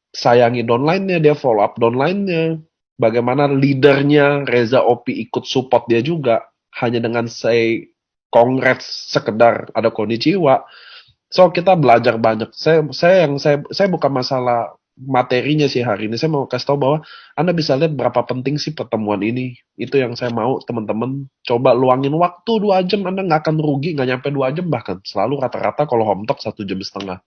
[SPEAKER 1] sayangi downline-nya, dia follow up downline-nya, bagaimana leadernya Reza Opi ikut support dia juga, hanya dengan say congrats sekedar ada konnichiwa. So kita belajar banyak. Saya bukan masalah materinya sih hari ini. Saya mau kasih tahu bahwa Anda bisa lihat berapa penting sih pertemuan ini. Itu yang saya mau teman-teman coba luangin waktu 2 jam. Anda nggak akan rugi, nggak nyampe 2 jam bahkan. Selalu rata-rata kalau home talk 1,5 jam.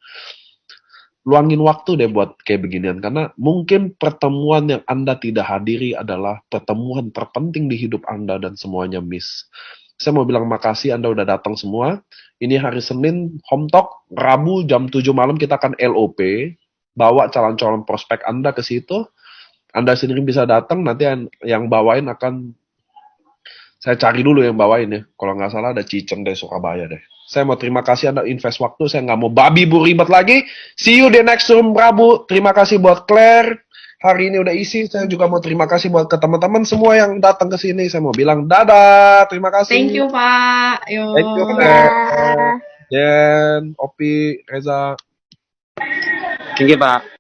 [SPEAKER 1] luangin waktu deh buat kayak beginian. Karena mungkin pertemuan yang Anda tidak hadiri adalah pertemuan terpenting di hidup Anda dan semuanya miss. Saya mau bilang makasih Anda udah datang semua. Ini hari Senin, Home Talk. Rabu jam 7 malam kita akan LOP. Bawa calon-calon prospek Anda ke situ. Anda sendiri bisa datang, nanti yang bawain akan saya cari dulu yang bawain ya. Kalau nggak salah ada Ciceng dari Surabaya deh. Saya mau terima kasih Anda invest waktu. Saya nggak mau babi bu ribet lagi. See you di next room Rabu. Terima kasih buat Claire. Hari ini udah isi. Saya juga mau terima kasih buat ke teman-teman semua yang datang ke sini. Saya mau bilang dadah. Terima kasih.
[SPEAKER 2] Thank you, Pak. Yo.
[SPEAKER 1] Thank you,
[SPEAKER 3] Dadah.
[SPEAKER 1] Claire. Jen, Opi, Reza.
[SPEAKER 4] Thank you, Pak.